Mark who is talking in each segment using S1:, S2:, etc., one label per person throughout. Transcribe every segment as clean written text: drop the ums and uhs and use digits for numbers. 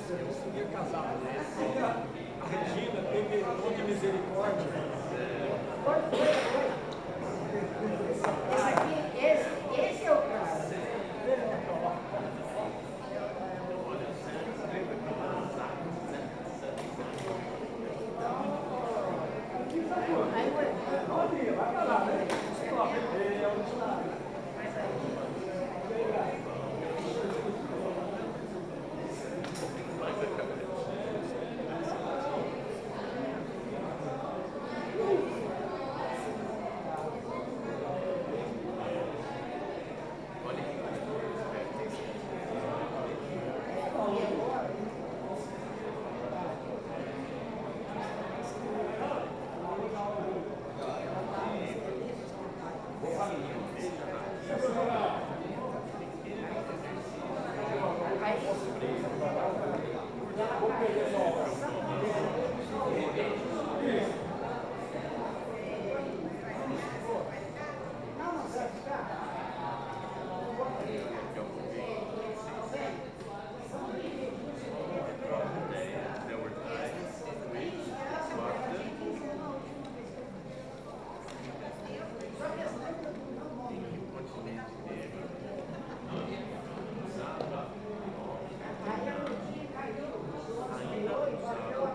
S1: Eu segui casado, né? A Regina teve um monte de misericórdia.
S2: Esse é o cara.
S1: Vai pra lá, né?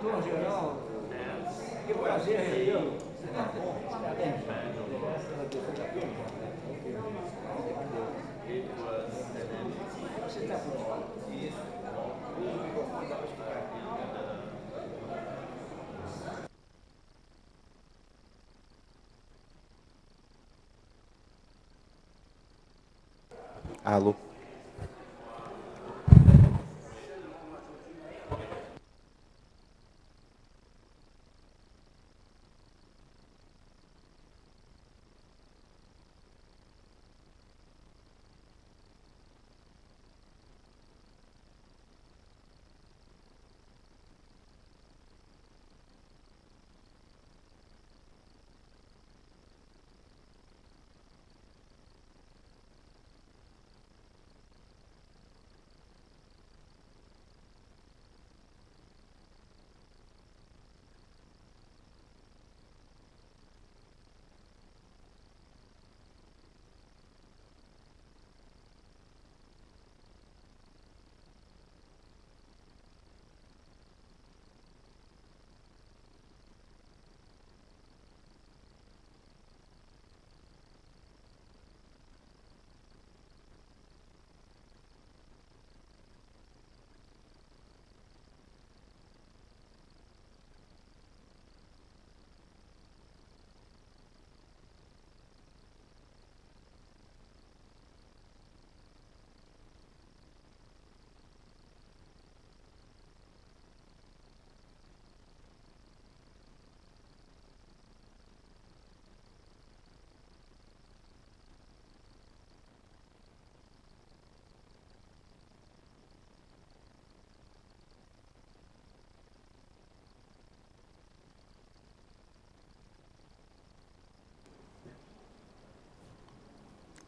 S1: Doutor Geraldo, que prazer revê-lo. Você está por fora?
S3: Alô?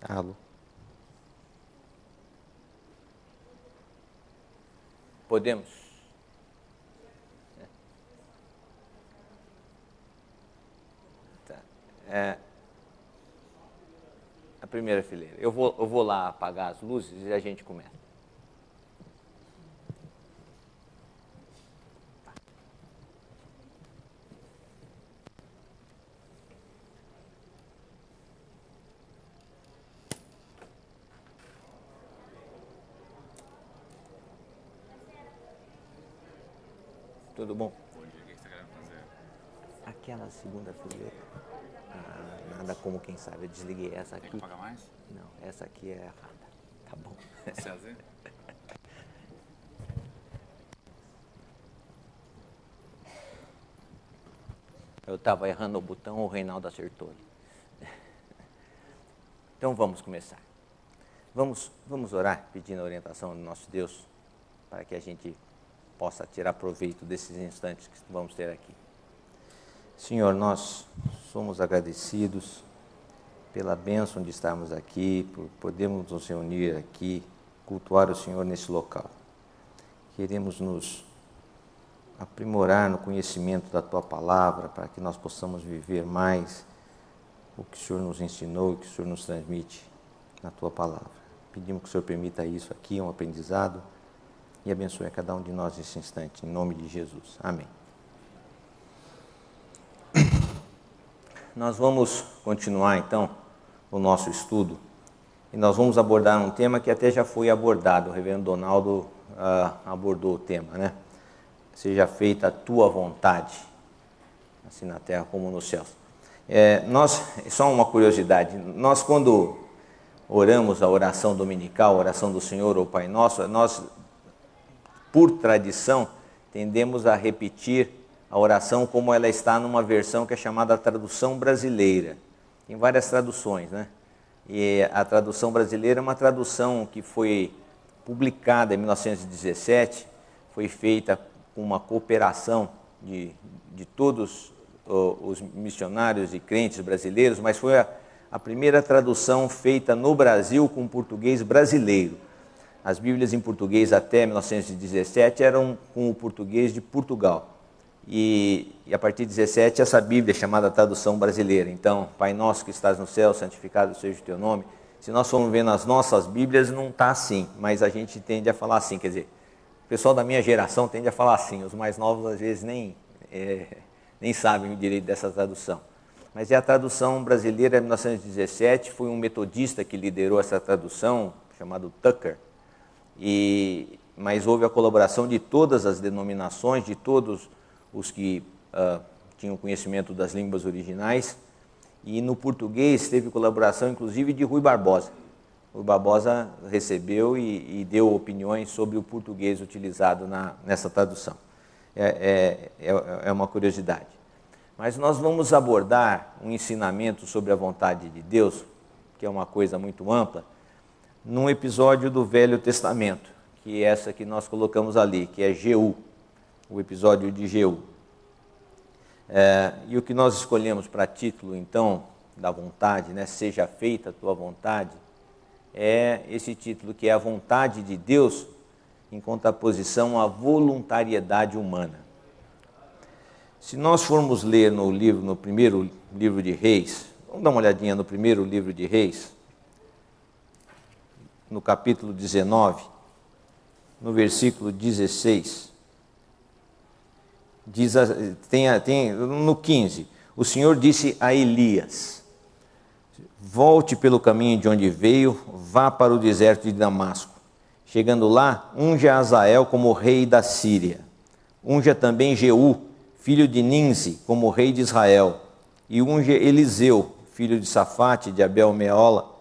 S3: Alô? Podemos? Tá. A primeira fileira. Eu vou lá apagar as luzes e a gente começa. Tudo bom?
S4: Bom dia, o que você está querendo fazer?
S3: Aquela segunda fileira. Nada como quem sabe. Eu desliguei essa
S4: Tem
S3: aqui.
S4: que pagar mais?
S3: Não, essa aqui é errada. Tá bom.
S4: CAZ?
S3: Eu estava errando o botão, o Reinaldo acertou. Então vamos começar. Vamos orar pedindo a orientação do nosso Deus para que a gente possa tirar proveito desses instantes que vamos ter aqui. Senhor, nós somos agradecidos pela bênção de estarmos aqui, por podermos nos reunir aqui, cultuar o Senhor nesse local. queremos nos aprimorar no conhecimento da Tua Palavra, para que nós possamos viver mais o que o Senhor nos ensinou e que o Senhor nos transmite na Tua Palavra. Pedimos que o Senhor permita isso aqui, um aprendizado, e abençoe a cada um de nós nesse instante, em nome de Jesus. Amém. Nós vamos continuar, então, o nosso estudo, e nós vamos abordar um tema que até já foi abordado, o reverendo Donaldo abordou o tema, né? Seja feita a tua vontade, assim na terra como nos céus. Só uma curiosidade, nós quando oramos a oração dominical, a oração do Senhor ou Pai Nosso, nós, por tradição, tendemos a repetir a oração como ela está numa versão que é chamada tradução brasileira. Tem várias traduções, né? E a tradução brasileira é uma tradução que foi publicada em 1917, foi feita com uma cooperação de todos os missionários e crentes brasileiros, mas foi a primeira tradução feita no Brasil com português brasileiro. As Bíblias em português até 1917 eram com o português de Portugal. E a partir de 17 essa Bíblia é chamada tradução brasileira. Então, Pai Nosso que estás no céu, santificado seja o teu nome. Se nós formos ver nas nossas Bíblias, não está assim, mas a gente tende a falar assim, quer dizer, o pessoal da minha geração tende a falar assim, os mais novos às vezes nem sabem o direito dessa tradução. Mas é a tradução brasileira de 1917, foi um metodista que liderou essa tradução, chamado Tucker, mas houve a colaboração de todas as denominações, de todos os que tinham conhecimento das línguas originais, e no português teve colaboração inclusive de Rui Barbosa. Rui Barbosa recebeu e deu opiniões sobre o português utilizado nessa tradução. É uma curiosidade. Mas nós vamos abordar um ensinamento sobre a vontade de Deus, que é uma coisa muito ampla, num episódio do Velho Testamento, que é essa que nós colocamos ali, que é Jeú, o episódio de Jeú. E o que nós escolhemos para título, então, da vontade, né, seja feita a tua vontade, é esse título que é a vontade de Deus em contraposição à voluntariedade humana. Se nós formos ler no primeiro livro de Reis, vamos dar uma olhadinha no primeiro livro de Reis, no capítulo 19, no versículo 16, no 15, o Senhor disse a Elias: volte pelo caminho de onde veio, vá para o deserto de Damasco. Chegando lá, unja Azael como rei da Síria. Unja também Jeú, filho de Ninsi, como rei de Israel. E unja Eliseu, filho de Safate, de Abel-Meola,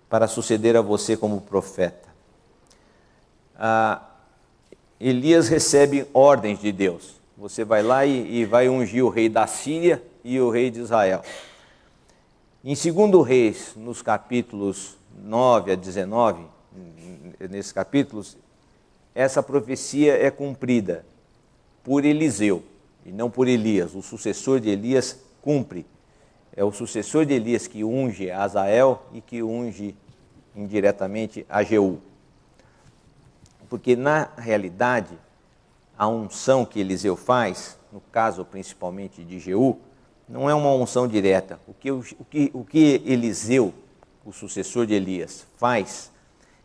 S3: para suceder a você como profeta. Elias recebe ordens de Deus. Você vai lá e vai ungir o rei da Síria e o rei de Israel. Em 2 Reis, nos capítulos 9 a 19, nesses capítulos, essa profecia é cumprida por Eliseu e não por Elias. O sucessor de Elias cumpre. É o sucessor de Elias que unge a Azael e que unge indiretamente a Jeú. Porque, na realidade, a unção que Eliseu faz, no caso principalmente de Jeú, não é uma unção direta. O que Eliseu, o sucessor de Elias, faz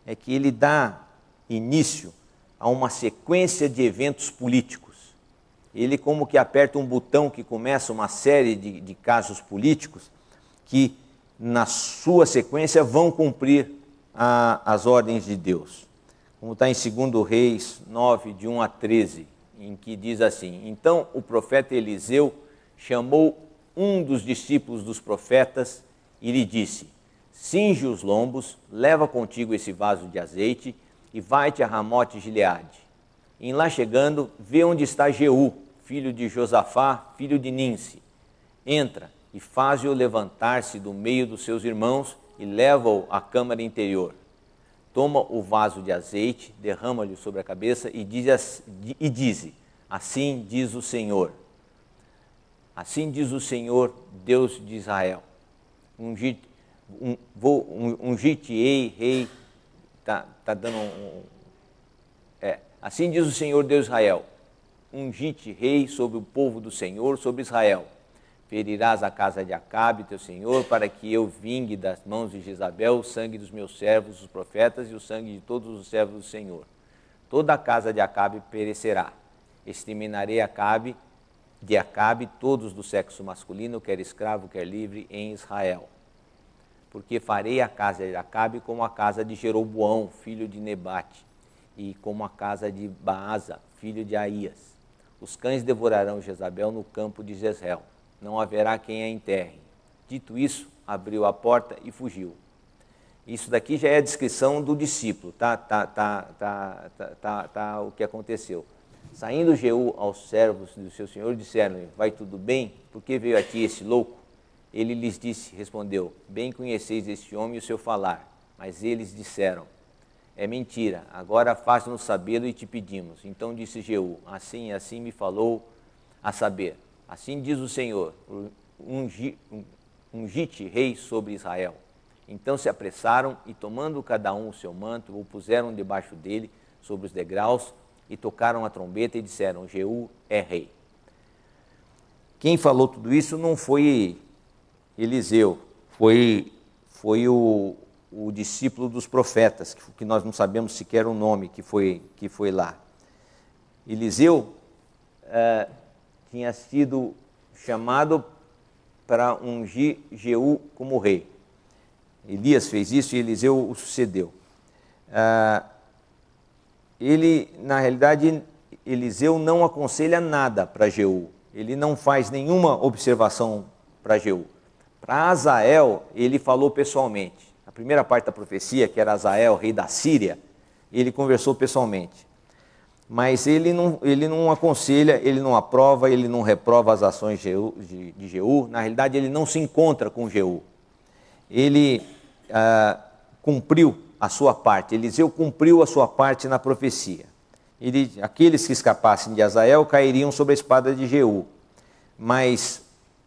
S3: é que ele dá início a uma sequência de eventos políticos. Ele como que aperta um botão que começa uma série de casos políticos que, na sua sequência, vão cumprir as ordens de Deus. Como está em 2 Reis 9, de 1 a 13, em que diz assim: então o profeta Eliseu chamou um dos discípulos dos profetas e lhe disse: cinge os lombos, leva contigo esse vaso de azeite e vai-te a Ramote Gileade. Em lá chegando, vê onde está Jeú, filho de Josafá, filho de Ninsi. Entra e faz-o levantar-se do meio dos seus irmãos e leva-o à câmara interior. Toma o vaso de azeite, derrama-lhe sobre a cabeça e diz: assim diz o Senhor. Assim diz o Senhor, Deus de Israel. Ungir-te-ei rei, está dando Assim diz o Senhor Deus de Israel: Ungi-te rei sobre o povo do Senhor, sobre Israel. Ferirás a casa de Acabe, teu senhor, para que eu vingue das mãos de Jezabel o sangue dos meus servos, os profetas, e o sangue de todos os servos do Senhor. Toda a casa de Acabe perecerá. Exterminarei de Acabe todos do sexo masculino, quer escravo, quer livre, em Israel. Porque farei a casa de Acabe como a casa de Jeroboão, filho de Nebate, e como a casa de Baasa, filho de Aías. Os cães devorarão Jezabel no campo de Jezreel. Não haverá quem a enterre. Dito isso, abriu a porta e fugiu. Isso daqui já é a descrição do discípulo, o que aconteceu. Saindo Jeú aos servos do seu senhor, disseram-lhe: vai tudo bem? Por que veio aqui esse louco? Ele lhes respondeu: bem conheceis este homem e o seu falar. Mas eles disseram: é mentira, agora faz-nos sabê-lo e te pedimos. Então disse Jeú: assim e assim me falou a saber. Assim diz o Senhor: ungi-te rei sobre Israel. Então se apressaram e, tomando cada um o seu manto, o puseram debaixo dele, sobre os degraus, e tocaram a trombeta e disseram: Jeú é rei. Quem falou tudo isso não foi Eliseu, foi o discípulo dos profetas, que nós não sabemos sequer o nome que foi lá. Eliseu tinha sido chamado para ungir Jeú como rei. Elias fez isso e Eliseu o sucedeu. Na realidade, Eliseu não aconselha nada para Jeú. Ele não faz nenhuma observação para Jeú. Para Azael, ele falou pessoalmente. A primeira parte da profecia, que era Azael, rei da Síria, ele conversou pessoalmente. Mas ele não aconselha, ele não aprova, ele não reprova as ações de Jeú. Na realidade, ele não se encontra com Jeú. Ele cumpriu a sua parte. Eliseu cumpriu a sua parte na profecia. Aqueles que escapassem de Azael cairiam sob a espada de Jeú. Mas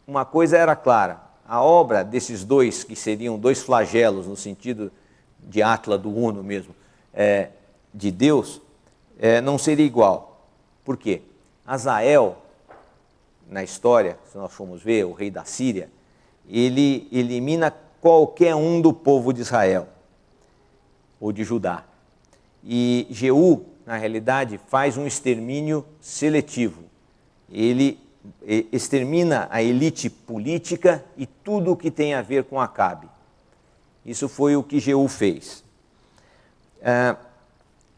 S3: uma coisa era clara: a obra desses dois, que seriam dois flagelos, no sentido de Átila do Uno mesmo, de Deus, não seria igual. Por quê? Azael, na história, se nós formos ver, o rei da Síria, ele elimina qualquer um do povo de Israel, ou de Judá. E Jeú, na realidade, faz um extermínio seletivo. Ele extermina a elite política e tudo o que tem a ver com Acabe. Isso foi o que Jeú fez.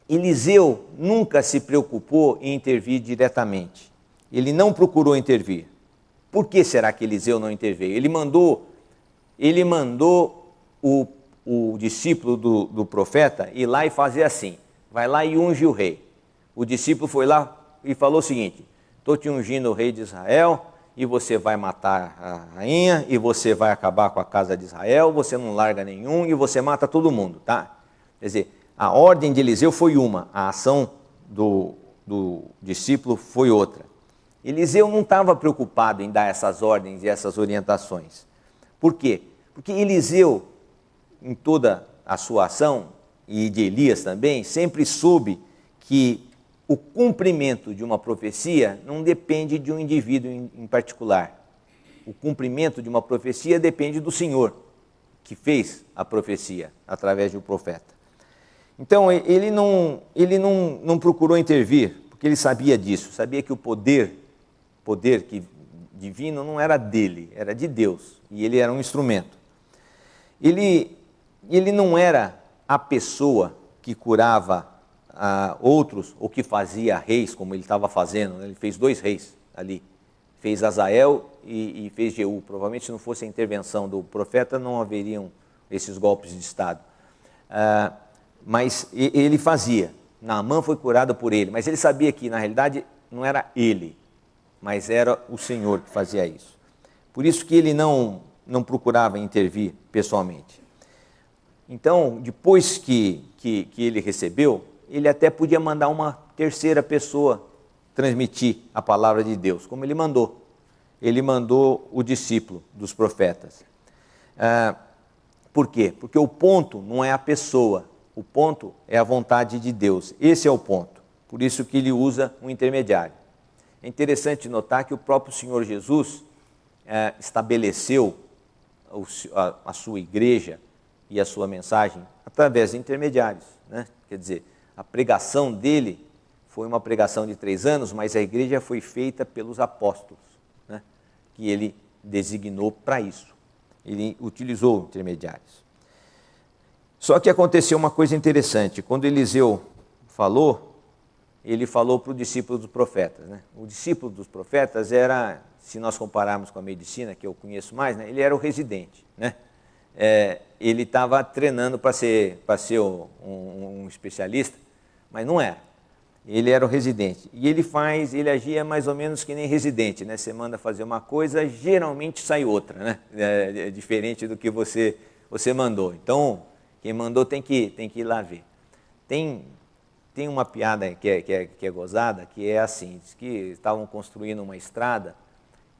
S3: Eliseu nunca se preocupou em intervir diretamente. Ele não procurou intervir. Por que será que Eliseu não interveio? Ele mandou o discípulo do profeta ir lá e fazer assim: vai lá e unge o rei. O discípulo foi lá e falou o seguinte: estou te ungindo o rei de Israel, e você vai matar a rainha, e você vai acabar com a casa de Israel, você não larga nenhum, e você mata todo mundo, tá? Quer dizer, a ordem de Eliseu foi uma, a ação do discípulo foi outra. Eliseu não estava preocupado em dar essas ordens e essas orientações. Por quê? Porque Eliseu, em toda a sua ação, e de Elias também, sempre soube que o cumprimento de uma profecia não depende de um indivíduo em particular. O cumprimento de uma profecia depende do Senhor, que fez a profecia através de um profeta. Então, ele não procurou intervir, porque ele sabia disso, sabia que o poder divino não era dele, era de Deus, e ele era um instrumento. Ele não era a pessoa que curava outros, ou que fazia reis, como ele estava fazendo, né? Ele fez 2 reis ali, fez Azael e fez Jeú. Provavelmente, se não fosse a intervenção do profeta, não haveriam esses golpes de Estado. Mas ele fazia. Naamã foi curado por ele, mas ele sabia que, na realidade, não era ele, mas era o Senhor que fazia isso. Por isso que ele não procurava intervir pessoalmente. Então, depois que ele recebeu, ele até podia mandar uma terceira pessoa transmitir a palavra de Deus, como ele mandou. Ele mandou o discípulo dos profetas. Por quê? Porque o ponto não é a pessoa, o ponto é a vontade de Deus. Esse é o ponto. Por isso que ele usa um intermediário. É interessante notar que o próprio Senhor Jesus estabeleceu a sua igreja e a sua mensagem através de intermediários, né? Quer dizer, a pregação dele foi uma pregação de 3 anos, mas a igreja foi feita pelos apóstolos, né? Que ele designou para isso. Ele utilizou intermediários. Só que aconteceu uma coisa interessante. Quando Eliseu falou, ele falou para o discípulo dos profetas, né? O discípulo dos profetas era, se nós compararmos com a medicina, que eu conheço mais, né? Ele era o residente, né? Ele estava treinando para ser um especialista, mas não era. Ele era o residente. E ele agia mais ou menos que nem residente, né? Você manda fazer uma coisa, geralmente sai outra, né? Diferente do que você mandou. Então, quem mandou tem que ir lá ver. Tem uma piada que é gozada, que é assim, diz que estavam construindo uma estrada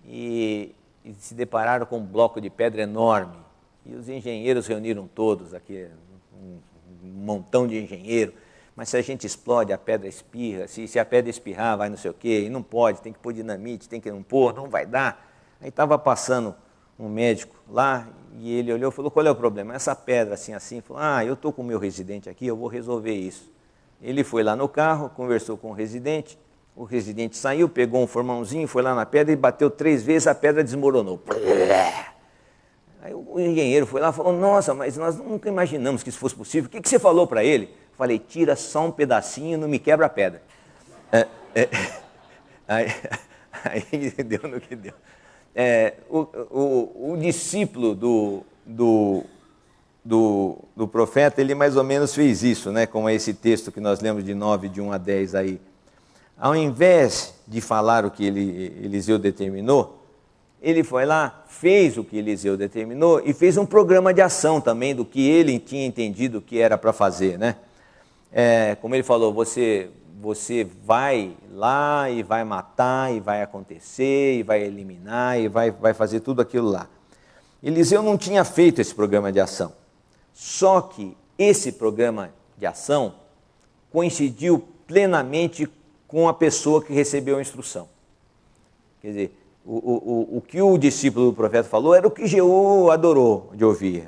S3: e se depararam com um bloco de pedra enorme. E os engenheiros reuniram todos, aqui um montão de engenheiro, mas se a gente explode, a pedra espirra, se a pedra espirrar, vai não sei o quê, e não pode, tem que pôr dinamite, tem que não pôr, não vai dar. Aí estava passando um médico lá, e ele olhou e falou, qual é o problema? Essa pedra assim, falou, eu estou com o meu residente aqui, eu vou resolver isso. Ele foi lá no carro, conversou com o residente saiu, pegou um formãozinho, foi lá na pedra e bateu 3 vezes, a pedra desmoronou. Aí o engenheiro foi lá e falou, nossa, mas nós nunca imaginamos que isso fosse possível. O que você falou para ele? Falei, tira só um pedacinho, não me quebra a pedra. Aí deu no que deu. O discípulo do profeta, ele mais ou menos fez isso, né? Como é esse texto que nós lemos de 9, de 1 a 10 aí. Ao invés de falar o que Eliseu determinou, ele foi lá, fez o que Eliseu determinou e fez um programa de ação também do que ele tinha entendido que era para fazer, né? Como ele falou, você vai lá e vai matar, e vai acontecer, e vai eliminar, e vai fazer tudo aquilo lá. Eliseu não tinha feito esse programa de ação. Só que esse programa de ação coincidiu plenamente com a pessoa que recebeu a instrução. Quer dizer, o que o discípulo do profeta falou era o que Jeú adorou de ouvir.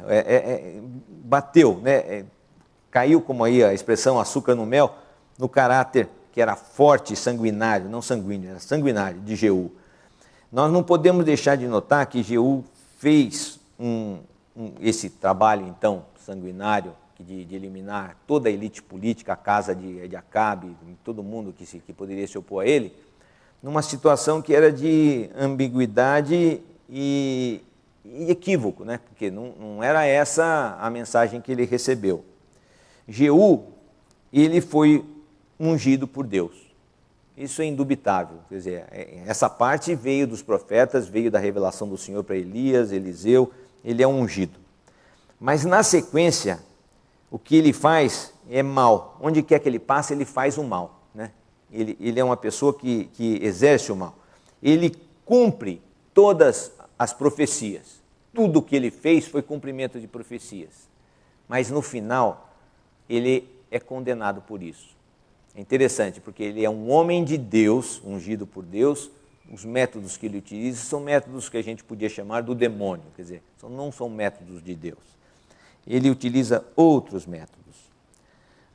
S3: Bateu, né? Caiu, como aí a expressão açúcar no mel, no caráter que era forte e sanguinário, não sanguíneo, era sanguinário, de Jeú. Nós não podemos deixar de notar que Jeú fez esse trabalho, então, sanguinário, de eliminar toda a elite política, a casa de Acabe, todo mundo que poderia se opor a ele, numa situação que era de ambiguidade e equívoco, né? Porque não era essa a mensagem que ele recebeu. Jeú, ele foi ungido por Deus. Isso é indubitável. Quer dizer, essa parte veio dos profetas, veio da revelação do Senhor para Elias, Eliseu, ele é ungido. Mas na sequência, o que ele faz é mal. Onde quer que ele passe, ele faz o mal, né? Ele é uma pessoa que exerce o mal. Ele cumpre todas as profecias. Tudo o que ele fez foi cumprimento de profecias. Mas no final, ele é condenado por isso. É interessante, porque ele é um homem de Deus, ungido por Deus. Os métodos que ele utiliza são métodos que a gente podia chamar do demônio, quer dizer, não são métodos de Deus. Ele utiliza outros métodos.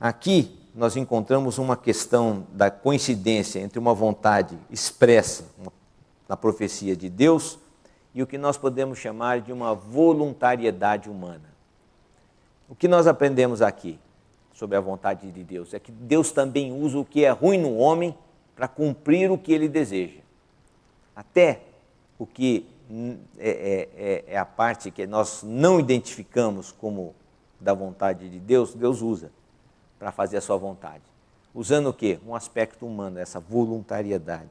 S3: Aqui nós encontramos uma questão da coincidência entre uma vontade expressa na profecia de Deus e o que nós podemos chamar de uma voluntariedade humana. O que nós aprendemos aqui sobre a vontade de Deus é que Deus também usa o que é ruim no homem para cumprir o que ele deseja. Até o que é a parte que nós não identificamos como da vontade de Deus, Deus usa para fazer a sua vontade. Usando o quê? Um aspecto humano, essa voluntariedade,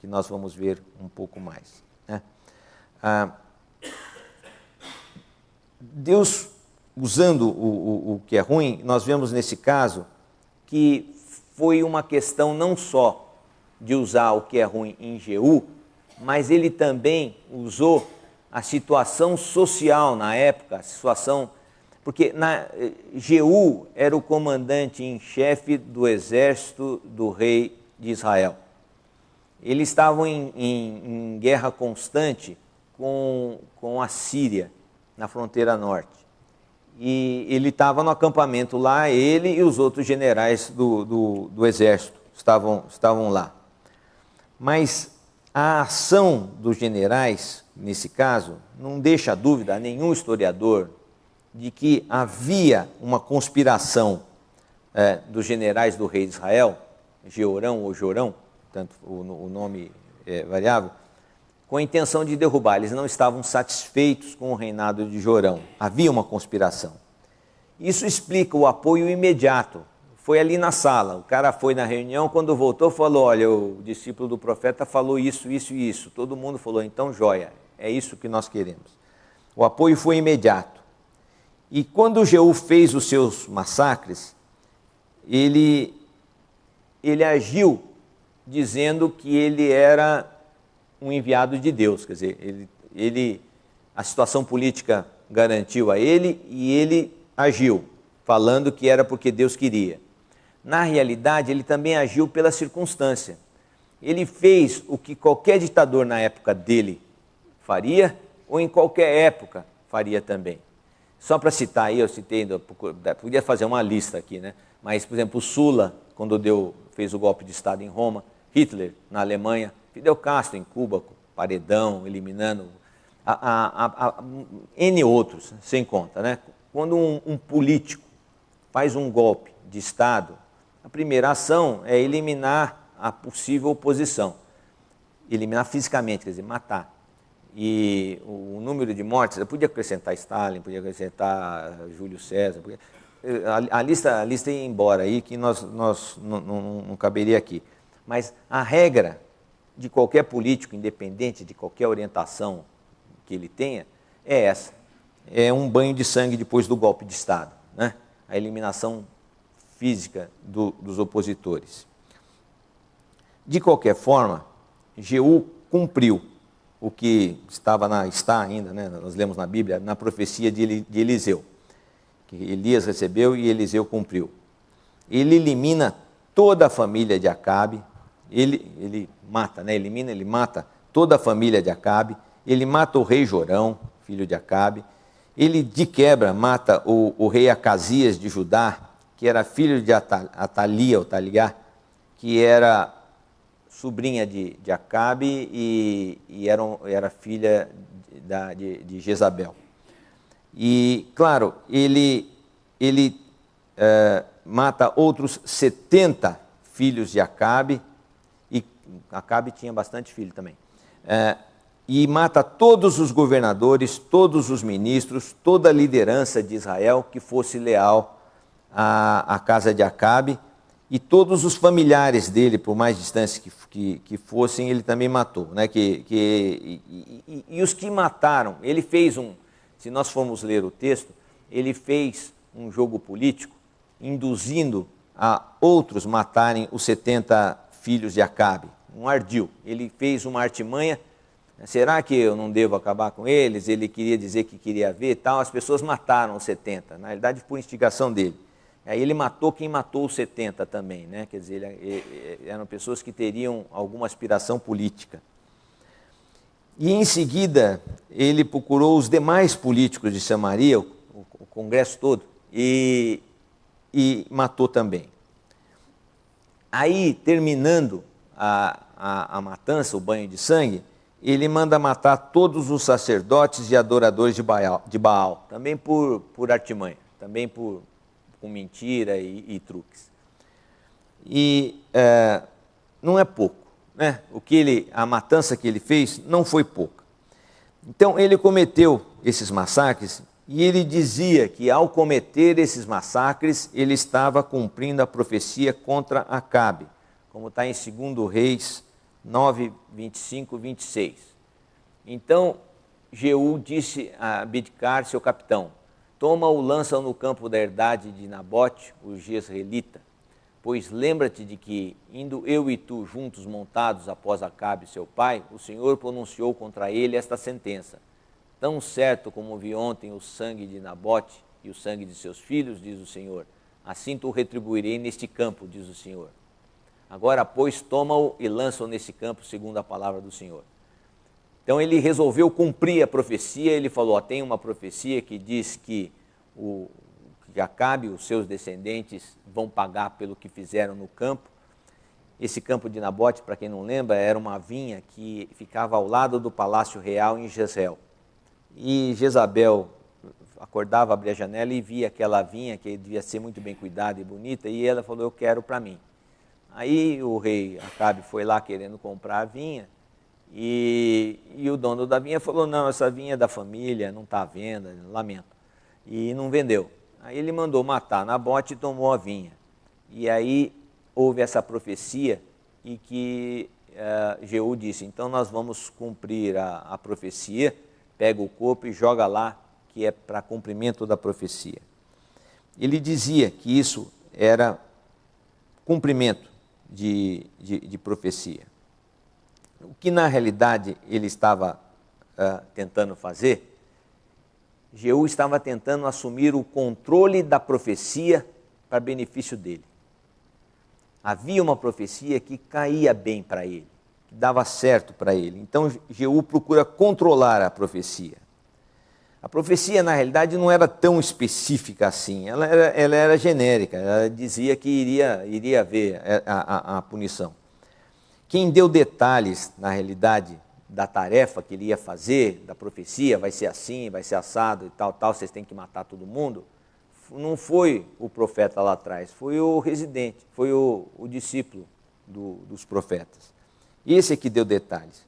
S3: que nós vamos ver um pouco mais, né? Deus, usando o que é ruim, nós vemos nesse caso que foi uma questão não só de usar o que é ruim em Jeú, mas ele também usou a situação social na época, a situação Porque Jeú era o comandante em chefe do exército do rei de Israel. Eles estavam em guerra constante com a Síria, na fronteira norte. E ele estava no acampamento lá, ele e os outros generais do exército estavam lá. Mas a ação dos generais, nesse caso, não deixa dúvida a nenhum historiador de que havia uma conspiração dos generais do rei de Israel, Jeorão ou Jorão, tanto o nome é variável, com a intenção de derrubar. Eles não estavam satisfeitos com o reinado de Jorão. Havia uma conspiração. Isso explica o apoio imediato. Foi ali na sala, o cara foi na reunião, quando voltou falou, olha, o discípulo do profeta falou isso, isso e isso. Todo mundo falou, então joia, é isso que nós queremos. O apoio foi imediato. E quando Jeú fez os seus massacres, ele agiu dizendo que ele era um enviado de Deus, quer dizer, a situação política garantiu a ele e ele agiu, falando que era porque Deus queria. Na realidade, ele também agiu pela circunstância. Ele fez o que qualquer ditador na época dele faria, ou em qualquer época faria também. Só para citar aí, eu citei, podia fazer uma lista aqui, né? Mas, por exemplo, o Sulla, quando fez o golpe de Estado em Roma, Hitler na Alemanha, Fidel Castro em Cuba, paredão, eliminando, N outros, sem conta, né? Quando um político faz um golpe de Estado, a primeira ação é eliminar a possível oposição. Eliminar fisicamente, quer dizer, matar. E o número de mortes, eu podia acrescentar Stalin, podia acrescentar Júlio César, a lista ia embora aí, que nós não caberia aqui. Mas a regra de qualquer político, independente de qualquer orientação que ele tenha, é essa. É um banho de sangue depois do golpe de Estado, né? A eliminação física dos opositores. De qualquer forma, Jeú cumpriu o que está ainda, né? Nós lemos na Bíblia, na profecia de Eliseu, que Elias recebeu e Eliseu cumpriu. Ele elimina toda a família de Acabe, ele mata, né? Ele mata toda a família de Acabe, ele mata o rei Jorão, filho de Acabe, ele de quebra mata o rei Acasias de Judá, que era filho de Ataliá, que era sobrinha de Acabe e era filha de Jezabel. E, claro, ele mata outros 70 filhos de Acabe, e Acabe tinha bastante filho também, e mata todos os governadores, todos os ministros, toda a liderança de Israel que fosse leal à casa de Acabe, e todos os familiares dele, por mais distantes que fossem, ele também matou, né? E os que mataram, ele fez se nós formos ler o texto, ele fez um jogo político, induzindo a outros matarem os 70 filhos de Acabe, um ardil. Ele fez uma artimanha, será que eu não devo acabar com eles? Ele queria dizer que queria ver e tal, as pessoas mataram os 70, na realidade por instigação dele. Aí ele matou quem matou os 70 também, né? Quer dizer, eram pessoas que teriam alguma aspiração política. E em seguida, ele procurou os demais políticos de Samaria, o congresso todo, e matou também. Aí, terminando a matança, o banho de sangue, ele manda matar todos os sacerdotes e adoradores de Baal, também por artimanha, também com mentira e truques. E não é pouco, né? A matança que ele fez não foi pouca. Então ele cometeu esses massacres e ele dizia que ao cometer esses massacres ele estava cumprindo a profecia contra Acabe, como está em 2 Reis 9, 25, 26. Então Jeú disse a Bidkar, seu capitão: toma-o, lança-o no campo da herdade de Nabote, o jezreelita, pois lembra-te de que, indo eu e tu juntos montados após Acabe, seu pai, o Senhor pronunciou contra ele esta sentença: tão certo como vi ontem o sangue de Nabote e o sangue de seus filhos, diz o Senhor. Assim tu retribuirei neste campo, diz o Senhor. Agora, pois, toma-o e lança-o nesse campo, segundo a palavra do Senhor. Então ele resolveu cumprir a profecia. Ele falou, tem uma profecia que diz que Acabe e os seus descendentes vão pagar pelo que fizeram no campo. Esse campo de Nabote, para quem não lembra, era uma vinha que ficava ao lado do palácio real em Jezreel. E Jezabel acordava, abria a janela e via aquela vinha que devia ser muito bem cuidada e bonita, e ela falou, eu quero para mim. Aí o rei Acabe foi lá querendo comprar a vinha, e o dono da vinha falou, não, essa vinha é da família, não está à venda, lamento. E não vendeu. Aí ele mandou matar Nabote e tomou a vinha. E aí houve essa profecia e que Jeú disse, então nós vamos cumprir a profecia, pega o corpo e joga lá, que é para cumprimento da profecia. Ele dizia que isso era cumprimento de profecia. O que na realidade ele estava tentando fazer, Jeú estava tentando assumir o controle da profecia para benefício dele. Havia uma profecia que caía bem para ele, que dava certo para ele. Então Jeú procura controlar a profecia. A profecia, na realidade, não era tão específica assim, ela era genérica, ela dizia que iria haver a punição. Quem deu detalhes, na realidade, da tarefa que ele ia fazer, da profecia, vai ser assim, vai ser assado e tal, vocês têm que matar todo mundo, não foi o profeta lá atrás, foi o residente, foi o discípulo dos profetas. Esse é que deu detalhes.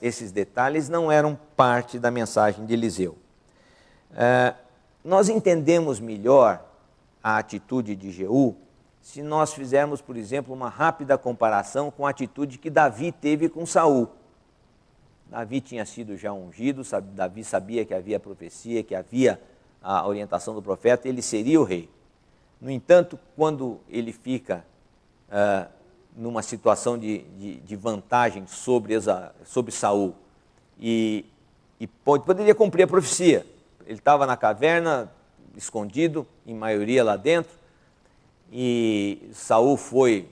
S3: Esses detalhes não eram parte da mensagem de Eliseu. Nós entendemos melhor a atitude de Jeú se nós fizermos, por exemplo, uma rápida comparação com a atitude que Davi teve com Saul. Davi tinha sido já ungido, Davi sabia que havia profecia, que havia a orientação do profeta, ele seria o rei. No entanto, quando ele fica numa situação de vantagem sobre Saul e poderia cumprir a profecia, ele estava na caverna, escondido, em maioria lá dentro, e Saul foi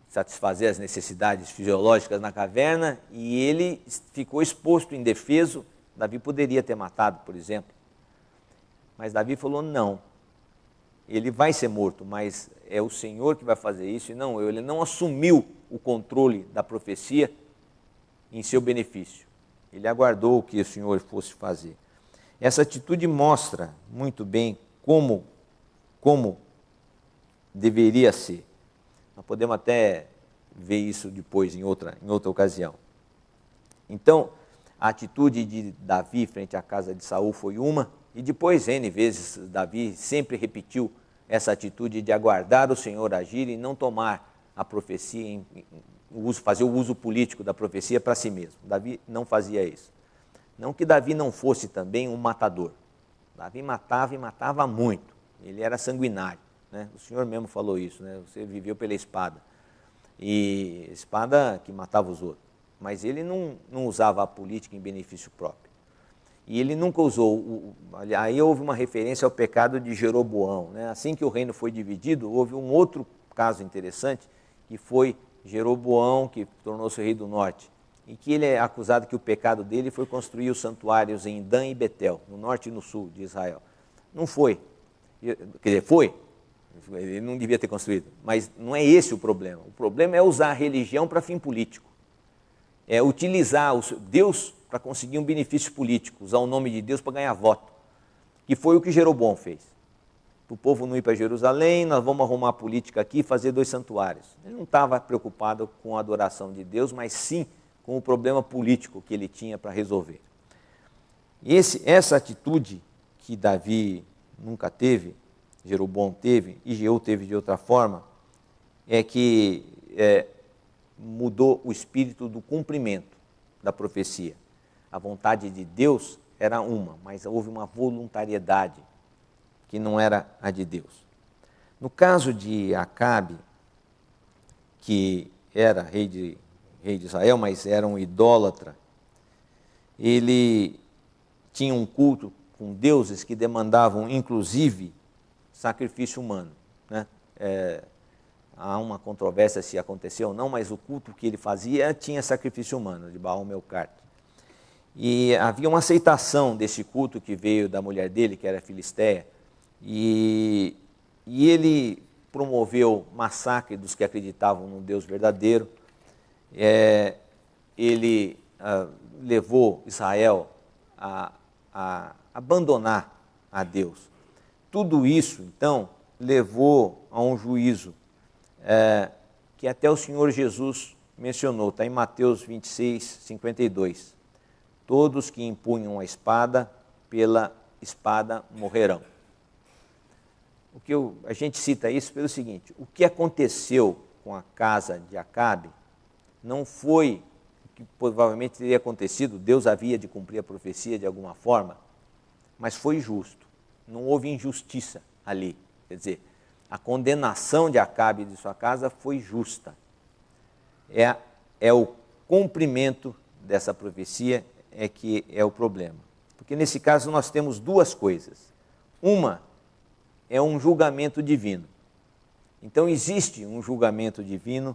S3: satisfazer as necessidades fisiológicas na caverna e ele ficou exposto, indefeso. Davi poderia ter matado, por exemplo. Mas Davi falou, não, ele vai ser morto, mas é o Senhor que vai fazer isso e não eu. Ele não assumiu o controle da profecia em seu benefício. Ele aguardou o que o Senhor fosse fazer. Essa atitude mostra muito bem como deveria ser. Nós podemos até ver isso depois, em outra ocasião. Então, a atitude de Davi frente à casa de Saul foi uma, e depois, N vezes, Davi sempre repetiu essa atitude de aguardar o Senhor agir e não tomar a profecia, fazer o uso político da profecia para si mesmo. Davi não fazia isso. Não que Davi não fosse também um matador. Davi matava e matava muito. Ele era sanguinário. Né? O Senhor mesmo falou isso, né? Você viveu pela espada. E espada que matava os outros. Mas ele não usava a política em benefício próprio. E ele nunca usou. Aí houve uma referência ao pecado de Jeroboão. Né? Assim que o reino foi dividido, houve um outro caso interessante, que foi Jeroboão, que tornou-se rei do norte. E que ele é acusado que o pecado dele foi construir os santuários em Dan e Betel, no norte e no sul de Israel. Não foi. Quer dizer, foi. Ele não devia ter construído. Mas não é esse o problema. O problema é usar a religião para fim político. É utilizar Deus para conseguir um benefício político, usar o nome de Deus para ganhar voto. Que foi o que Jeroboão fez. Para o povo não ir para Jerusalém, nós vamos arrumar a política aqui e fazer 2 santuários. Ele não estava preocupado com a adoração de Deus, mas sim com o problema político que ele tinha para resolver. E essa atitude que Davi nunca teve, Jeroboão teve, e Jeú teve de outra forma, é que mudou o espírito do cumprimento da profecia. A vontade de Deus era uma, mas houve uma voluntariedade que não era a de Deus. No caso de Acabe, que era rei de Israel, mas era um idólatra, ele tinha um culto com deuses que demandavam, inclusive, sacrifício humano, né? Há uma controvérsia se aconteceu ou não, mas o culto que ele fazia tinha sacrifício humano, de Baal Melcarte. E havia uma aceitação desse culto que veio da mulher dele, que era Filisteia, e ele promoveu massacre dos que acreditavam no Deus verdadeiro. Ele levou Israel a abandonar a Deus. Tudo isso, então, levou a um juízo que até o Senhor Jesus mencionou, está em Mateus 26, 52. Todos que empunham a espada, pela espada morrerão. A gente cita isso pelo seguinte: o que aconteceu com a casa de Acabe não foi o que provavelmente teria acontecido, Deus havia de cumprir a profecia de alguma forma, mas foi justo, não houve injustiça ali. Quer dizer, a condenação de Acabe e de sua casa foi justa. É o cumprimento dessa profecia que é o problema. Porque nesse caso nós temos duas coisas. Uma é um julgamento divino. Então existe um julgamento divino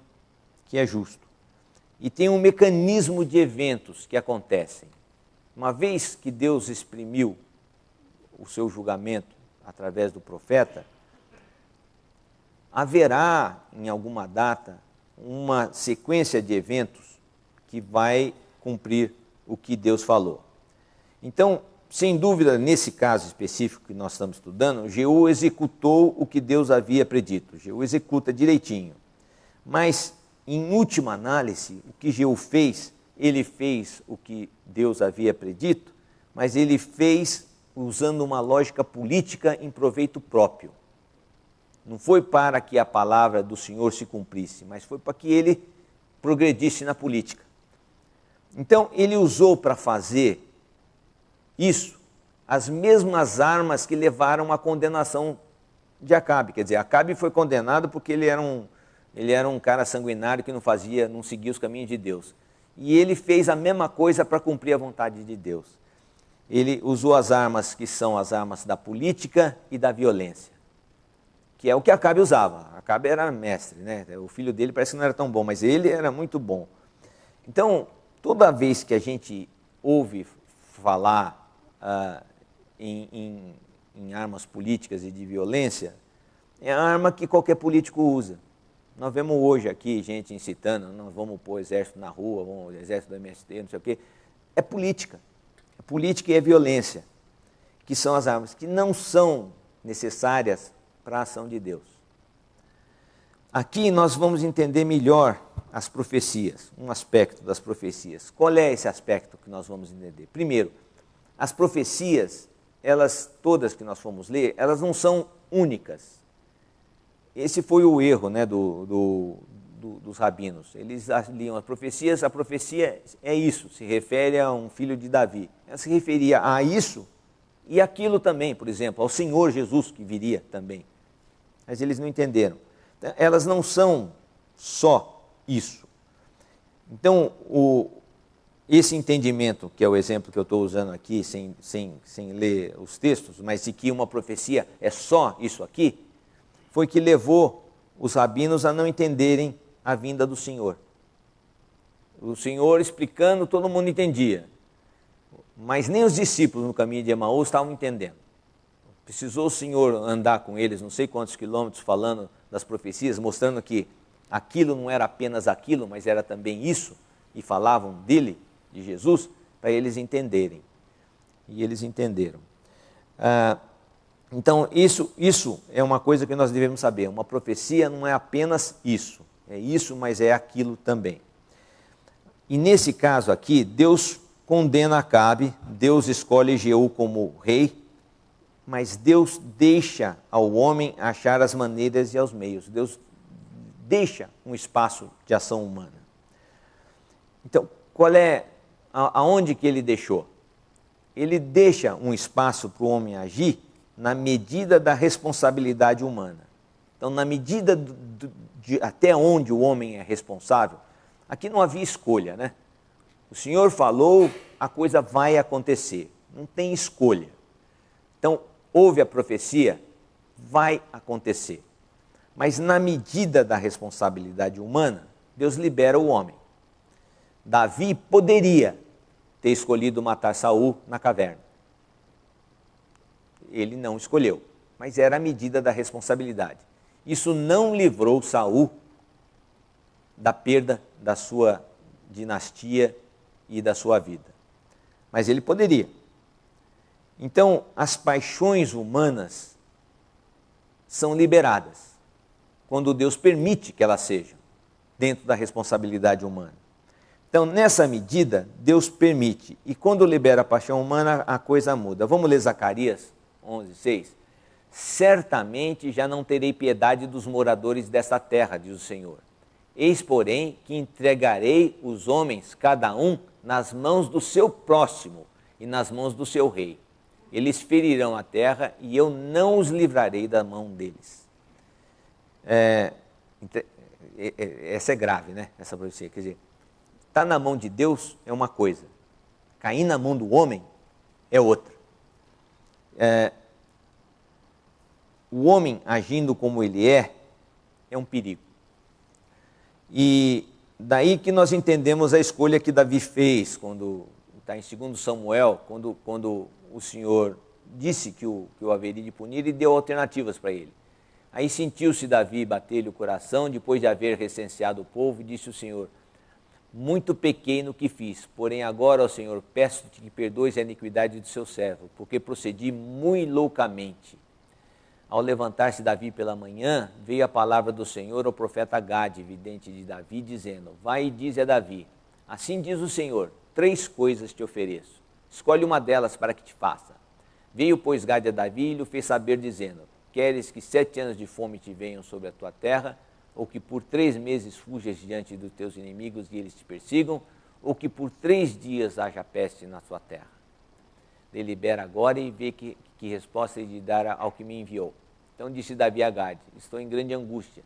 S3: que é justo. E tem um mecanismo de eventos que acontecem. Uma vez que Deus exprimiu o seu julgamento através do profeta, haverá em alguma data uma sequência de eventos que vai cumprir o que Deus falou. Então, sem dúvida, nesse caso específico que nós estamos estudando, Jeú executou o que Deus havia predito. Jeú executa direitinho. Mas, em última análise, o que Jeú fez, ele fez o que Deus havia predito, mas ele fez usando uma lógica política em proveito próprio. Não foi para que a palavra do Senhor se cumprisse, mas foi para que ele progredisse na política. Então, ele usou para fazer isso as mesmas armas que levaram à condenação de Acabe. Quer dizer, Acabe foi condenado porque ele era um cara sanguinário que não seguia os caminhos de Deus. E ele fez a mesma coisa para cumprir a vontade de Deus. Ele usou as armas que são as armas da política e da violência, que é o que Acabe usava. Acabe era mestre, né? O filho dele parece que não era tão bom, mas ele era muito bom. Então, toda vez que a gente ouve falar em armas políticas e de violência, é a arma que qualquer político usa. Nós vemos hoje aqui gente incitando, nós vamos pôr o exército na rua, o exército do MST, não sei o quê. É política. É política e é violência, que são as armas que não são necessárias para a ação de Deus. Aqui nós vamos entender melhor as profecias, um aspecto das profecias. Qual é esse aspecto que nós vamos entender? Primeiro, as profecias, elas todas que nós fomos ler, elas não são únicas. Esse foi o erro, né, dos rabinos. Eles liam as profecias, a profecia é isso, se refere a um filho de Davi. Ela se referia a isso e aquilo também, por exemplo, ao Senhor Jesus que viria também. Mas eles não entenderam. Elas não são só isso. Então, esse entendimento, que é o exemplo que eu estou usando aqui, sem ler os textos, mas de que uma profecia é só isso aqui, foi que levou os rabinos a não entenderem a vinda do Senhor. O Senhor explicando, todo mundo entendia, mas nem os discípulos no caminho de Emaús estavam entendendo. Precisou o Senhor andar com eles não sei quantos quilômetros falando das profecias, mostrando que aquilo não era apenas aquilo, mas era também isso, e falavam dele, de Jesus, para eles entenderem. E eles entenderam. Então, isso é uma coisa que nós devemos saber. Uma profecia não é apenas isso. É isso, mas é aquilo também. E nesse caso aqui, Deus condena Acabe, Deus escolhe Jeú como rei, mas Deus deixa ao homem achar as maneiras e os meios. Deus deixa um espaço de ação humana. Então, aonde que ele deixou? Ele deixa um espaço para o homem agir na medida da responsabilidade humana. Então, na medida de até onde o homem é responsável, aqui não havia escolha, né? O Senhor falou, a coisa vai acontecer. Não tem escolha. Então, houve a profecia, vai acontecer. Mas na medida da responsabilidade humana, Deus libera o homem. Davi poderia ter escolhido matar Saul na caverna. Ele não escolheu, mas era a medida da responsabilidade. Isso não livrou Saul da perda da sua dinastia e da sua vida. Mas ele poderia. Então, as paixões humanas são liberadas quando Deus permite que elas sejam, dentro da responsabilidade humana. Então, nessa medida, Deus permite. E quando libera a paixão humana, a coisa muda. Vamos ler Zacarias 11:6. Certamente já não terei piedade dos moradores desta terra, diz o Senhor. Eis, porém, que entregarei os homens, cada um, nas mãos do seu próximo e nas mãos do seu rei. Eles ferirão a terra e eu não os livrarei da mão deles. Essa é grave, né? Essa profecia. Quer dizer, estar na mão de Deus é uma coisa, cair na mão do homem é outra. O homem agindo como ele é um perigo. E daí que nós entendemos a escolha que Davi fez, quando está em 2 Samuel, quando o Senhor disse que o haveria de punir e deu alternativas para ele. Aí sentiu-se Davi bater-lhe o coração, depois de haver recenseado o povo, e disse o Senhor: muito pequei no que fiz, porém agora, ó Senhor, peço-te que perdoes a iniquidade do seu servo, porque procedi muito loucamente. Ao levantar-se Davi pela manhã, veio a palavra do Senhor ao profeta Gade, vidente de Davi, dizendo: vai e dize a Davi, assim diz o Senhor, 3 coisas te ofereço, escolhe uma delas para que te faça. Veio, pois, Gade a Davi e lhe fez saber, dizendo: queres que 7 anos de fome te venham sobre a tua terra, ou que por 3 meses fujas diante dos teus inimigos e eles te persigam, ou que por 3 dias haja peste na sua terra? Delibera agora e vê que resposta lhe dará ao que me enviou. Então disse Davi a Gade: estou em grande angústia,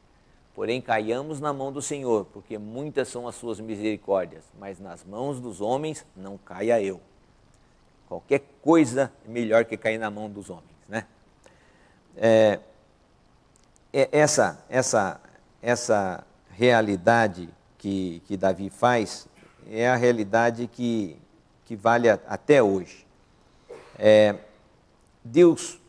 S3: porém caiamos na mão do Senhor, porque muitas são as suas misericórdias, mas nas mãos dos homens não caia eu. Qualquer coisa é melhor que cair na mão dos homens, né? Essa realidade que Davi faz é a realidade que vale até hoje. Deus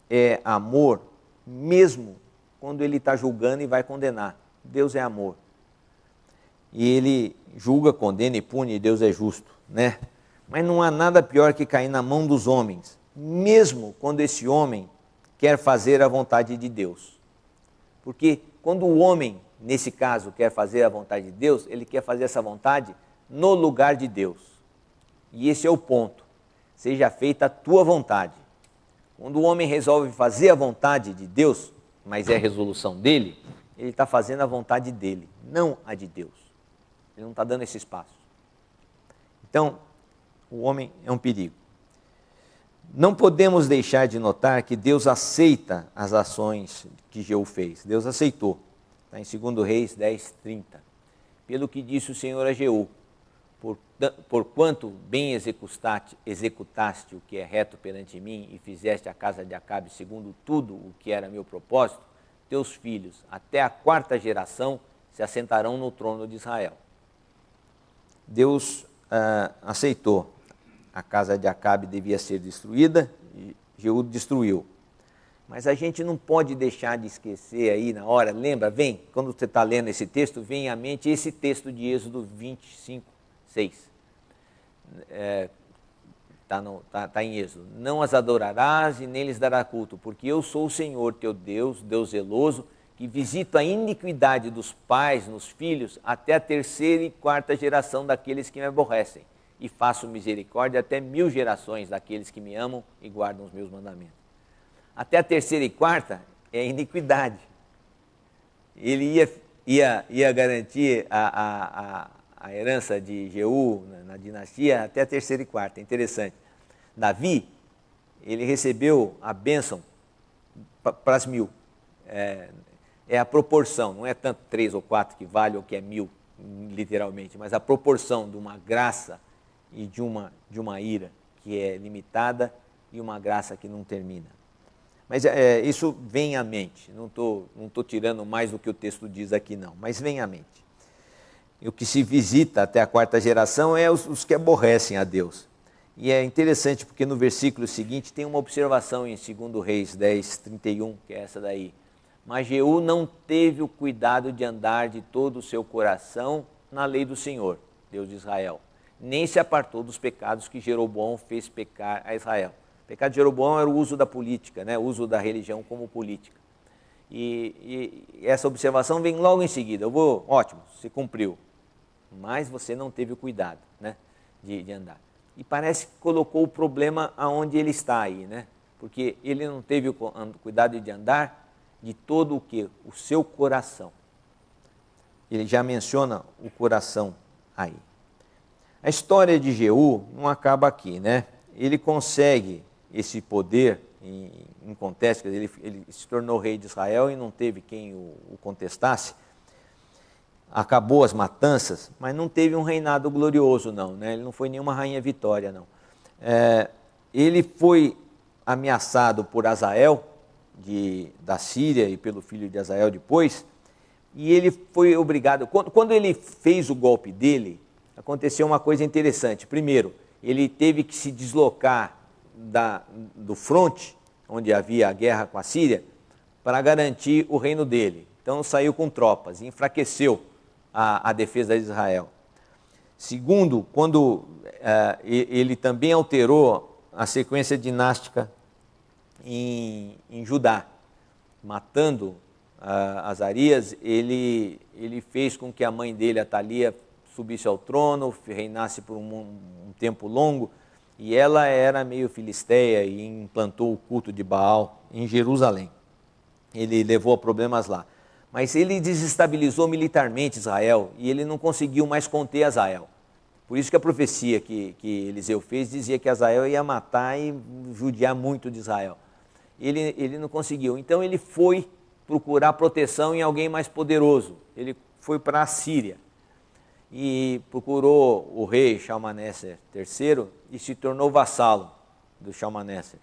S3: é amor mesmo quando Ele está julgando e vai condenar. Deus é amor. E Ele julga, condena e pune, e Deus é justo, né? Mas não há nada pior que cair na mão dos homens, mesmo quando esse homem quer fazer a vontade de Deus. Porque quando o homem, nesse caso, quer fazer a vontade de Deus, ele quer fazer essa vontade no lugar de Deus. E esse é o ponto. Seja feita a tua vontade. Quando o homem resolve fazer a vontade de Deus, mas é a resolução dele, ele está fazendo a vontade dele, não a de Deus. Ele não está dando esse espaço. Então, o homem é um perigo. Não podemos deixar de notar que Deus aceita as ações que Jeú fez. Deus aceitou. Está em 2 Reis 10:30. Pelo que disse o Senhor a Jeú: porquanto bem executaste o que é reto perante mim e fizeste a casa de Acabe segundo tudo o que era meu propósito, teus filhos, até a 4ª geração, se assentarão no trono de Israel. Deus aceitou. A casa de Acabe devia ser destruída e Jeú destruiu. Mas a gente não pode deixar de esquecer aí na hora, lembra, quando você está lendo esse texto, vem à mente esse texto de Êxodo 25:6. Está em Êxodo. Não as adorarás e nem lhes dará culto, porque eu sou o Senhor teu Deus, Deus zeloso, que visito a iniquidade dos pais nos filhos até a 3ª e 4ª geração daqueles que me aborrecem, e faço misericórdia até 1000 gerações daqueles que me amam e guardam os meus mandamentos. Até a 3ª e 4ª é iniquidade. Ele ia garantir a herança de Jeú na dinastia até a 3ª e 4ª. Interessante. Davi, ele recebeu a bênção para as 1000. É a proporção, não é tanto 3 ou 4 que vale ou que é 1000, literalmente, mas a proporção de uma graça e de uma ira que é limitada e uma graça que não termina. Mas isso vem à mente, não tô tirando mais do que o texto diz aqui não, mas vem à mente. E o que se visita até a quarta geração é os que aborrecem a Deus. E é interessante porque no versículo seguinte tem uma observação em 2 Reis 10, 31, que é essa daí. Mas Jeú não teve o cuidado de andar de todo o seu coração na lei do Senhor, Deus de Israel, nem se apartou dos pecados que Jeroboão fez pecar a Israel. O pecado de Jeroboão era o uso da política, né? O uso da religião como política. E essa observação vem logo em seguida. Ótimo, se cumpriu, mas você não teve o cuidado, né, de andar. E parece que colocou o problema aonde ele está aí, né? Porque ele não teve o cuidado de andar de todo o quê? O seu coração. Ele já menciona o coração aí. A história de Jeú não acaba aqui, né? Ele consegue esse poder em contexto, ele se tornou rei de Israel e não teve quem o contestasse. Acabou as matanças, mas não teve um reinado glorioso não, né? Ele não foi nenhuma rainha vitória não. Ele foi ameaçado por Hazael, da Síria, e pelo filho de Hazael depois, e ele foi obrigado, quando ele fez o golpe dele, aconteceu uma coisa interessante. Primeiro, ele teve que se deslocar do fronte, onde havia a guerra com a Síria, para garantir o reino dele. Então saiu com tropas, e enfraqueceu a defesa de Israel. Segundo, quando ele também alterou a sequência dinástica em Judá, matando Azarias, ele fez com que a mãe dele, Atalia, subisse ao trono, reinasse por um tempo longo, e ela era meio filisteia e implantou o culto de Baal em Jerusalém. Ele levou a problemas lá. Mas ele desestabilizou militarmente Israel e ele não conseguiu mais conter Hazael. Por isso que a profecia que Eliseu fez dizia que Hazael ia matar e judiar muito de Israel. Ele não conseguiu. Então ele foi procurar proteção em alguém mais poderoso. Ele foi para a Síria e procurou o rei Shalmaneser III e se tornou vassalo do Shalmaneser.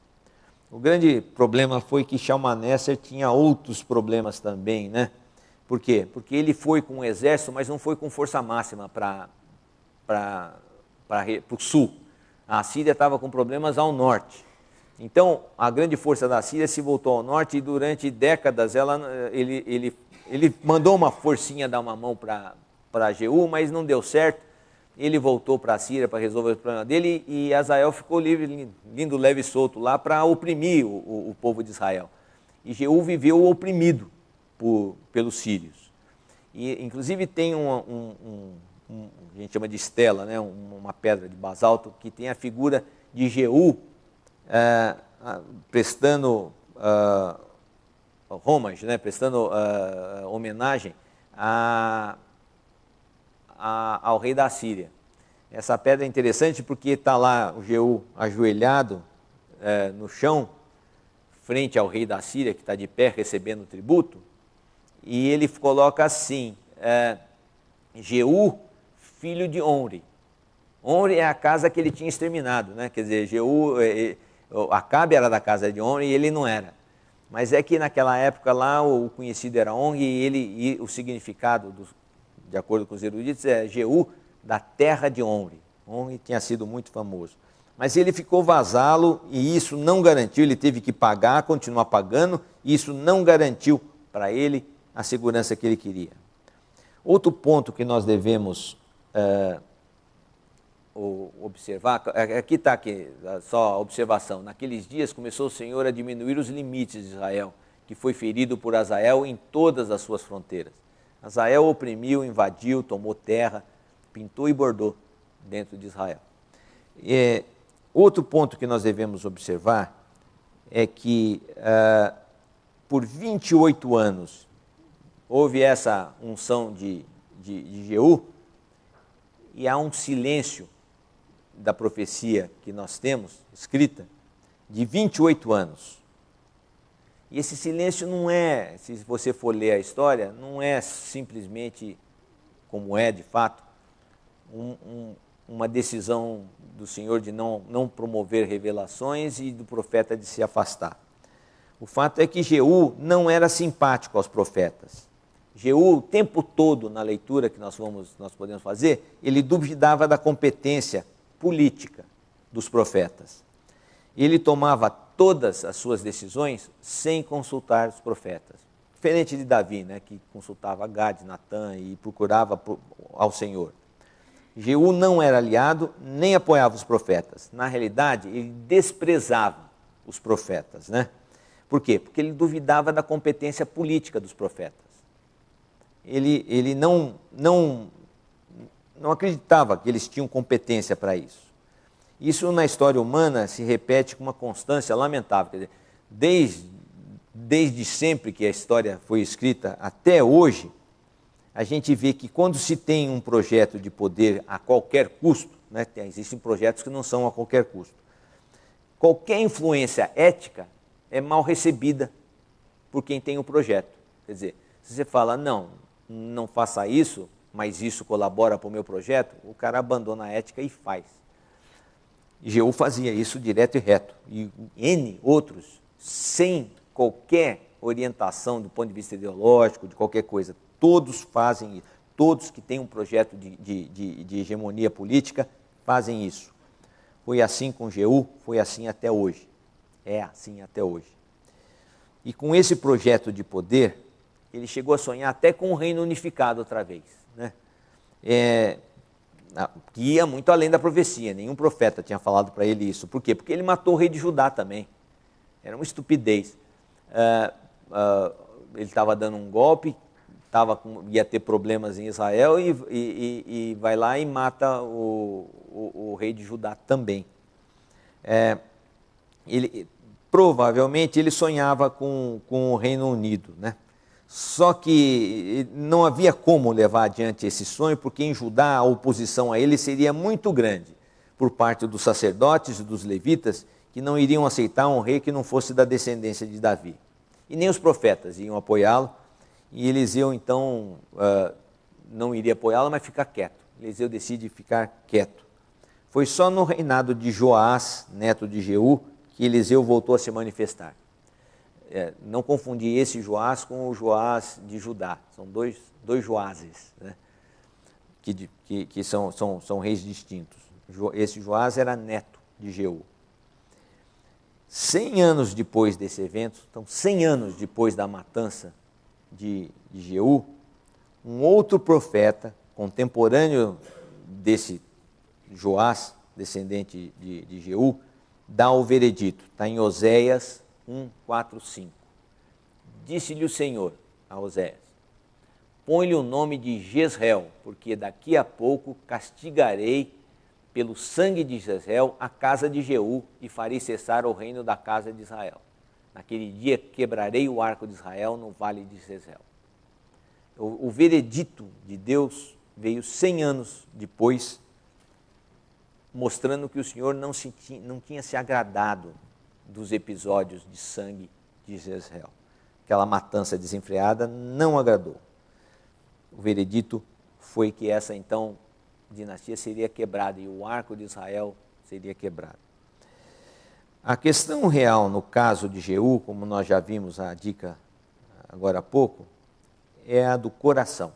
S3: O grande problema foi que Shalmaneser tinha outros problemas também, né? Por quê? Porque ele foi com o exército, mas não foi com força máxima para o sul. A Síria estava com problemas ao norte. Então, a grande força da Síria se voltou ao norte e durante décadas ele mandou uma forcinha dar uma mão para Jeú, mas não deu certo. Ele voltou para a Síria para resolver o problema dele e Hazael ficou lindo, leve e solto lá para oprimir o povo de Israel. E Jeú viveu oprimido pelos sírios. E, inclusive, tem a gente chama de estela, né? Uma pedra de basalto, que tem a figura de Jeú prestando homage, né? Prestando homenagem ao rei da Síria. Essa pedra é interessante porque está lá o Jeú ajoelhado no chão, frente ao rei da Síria, que está de pé recebendo tributo, e ele coloca assim, Jeú, filho de Onri. Onri é a casa que ele tinha exterminado, né? Quer dizer, Jeú, Acabe era da casa de Onri e ele não era. Mas é que naquela época lá o conhecido era Onri e o significado, de acordo com os eruditos, é Jeú da terra de Onri. Onri tinha sido muito famoso. Mas ele ficou vassalo e isso não garantiu, ele teve que pagar, continuar pagando, e isso não garantiu para ele a segurança que ele queria. Outro ponto que nós devemos observar, aqui está, só a observação, naqueles dias começou o Senhor a diminuir os limites de Israel, que foi ferido por Hazael em todas as suas fronteiras. Hazael oprimiu, invadiu, tomou terra, pintou e bordou dentro de Israel. Outro ponto que nós devemos observar é que por 28 anos houve essa unção de Jeú e há um silêncio da profecia que nós temos, escrita, de 28 anos. E esse silêncio não é, se você for ler a história, não é simplesmente, como é de fato, uma decisão do Senhor de não promover revelações e do profeta de se afastar. O fato é que Jeú não era simpático aos profetas. Jeú, o tempo todo na leitura que nós podemos fazer, ele duvidava da competência política dos profetas. Ele tomava todas as suas decisões sem consultar os profetas. Diferente de Davi, né, que consultava Gade, Natã e procurava ao Senhor. Jeú não era aliado nem apoiava os profetas. Na realidade, ele desprezava os profetas, né? Por quê? Porque ele duvidava da competência política dos profetas. Ele não acreditava que eles tinham competência para isso. Isso na história humana se repete com uma constância lamentável. Quer dizer, desde sempre que a história foi escrita até hoje, a gente vê que quando se tem um projeto de poder a qualquer custo, né, existem projetos que não são a qualquer custo, qualquer influência ética é mal recebida por quem tem o projeto. Quer dizer, se você fala, não faça isso, mas isso colabora para o meu projeto, o cara abandona a ética e faz. Jeú fazia isso direto e reto. E N outros, sem qualquer orientação do ponto de vista ideológico, de qualquer coisa, todos fazem isso. Todos que têm um projeto de hegemonia política fazem isso. Foi assim com Jeú, foi assim até hoje. É assim até hoje. E com esse projeto de poder, ele chegou a sonhar até com um reino unificado outra vez, né? Que ia muito além da profecia, nenhum profeta tinha falado para ele isso. Por quê? Porque ele matou o rei de Judá também. Era uma estupidez. Ele estava dando um golpe, ia ter problemas em Israel e vai lá e mata o rei de Judá também. Provavelmente ele sonhava com o Reino Unido, né? Só que não havia como levar adiante esse sonho, porque em Judá a oposição a ele seria muito grande por parte dos sacerdotes e dos levitas, que não iriam aceitar um rei que não fosse da descendência de Davi. E nem os profetas iam apoiá-lo, e Eliseu então não iria apoiá-lo, mas ficar quieto. Eliseu decide ficar quieto. Foi só no reinado de Joás, neto de Jeú, que Eliseu voltou a se manifestar. Não confundir esse Joás com o Joás de Judá. São dois Joáses, né? que são reis distintos. Esse Joás era neto de Jeú. 100 anos depois desse evento, então 100 anos depois da matança de Jeú, um outro profeta, contemporâneo desse Joás, descendente de Jeú, dá o veredito. Está em Oséias 1, 4, 5. Disse-lhe o Senhor a Oséias: põe-lhe o nome de Jezreel, porque daqui a pouco castigarei pelo sangue de Jezreel a casa de Jeú e farei cessar o reino da casa de Israel. Naquele dia quebrarei o arco de Israel no vale de Jezreel. O veredito de Deus veio 100 anos depois, mostrando que o Senhor não tinha se agradado dos episódios de sangue de Jezreel. Aquela matança desenfreada não agradou. O veredito foi que essa, então, dinastia seria quebrada e o arco de Israel seria quebrado. A questão real no caso de Jeú, como nós já vimos a dica agora há pouco, é a do coração.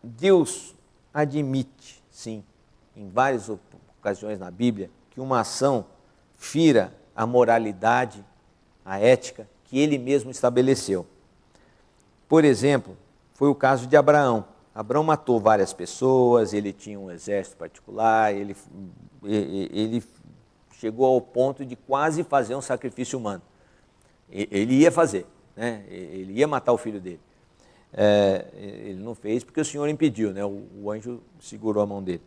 S3: Deus admite, sim, em várias ocasiões na Bíblia, que uma ação fira a moralidade, a ética que ele mesmo estabeleceu. Por exemplo, foi o caso de Abraão. Abraão matou várias pessoas, ele tinha um exército particular, ele chegou ao ponto de quase fazer um sacrifício humano. Ele ia fazer, né? Ele ia matar o filho dele. Ele não fez porque o Senhor impediu, né? O anjo segurou a mão dele.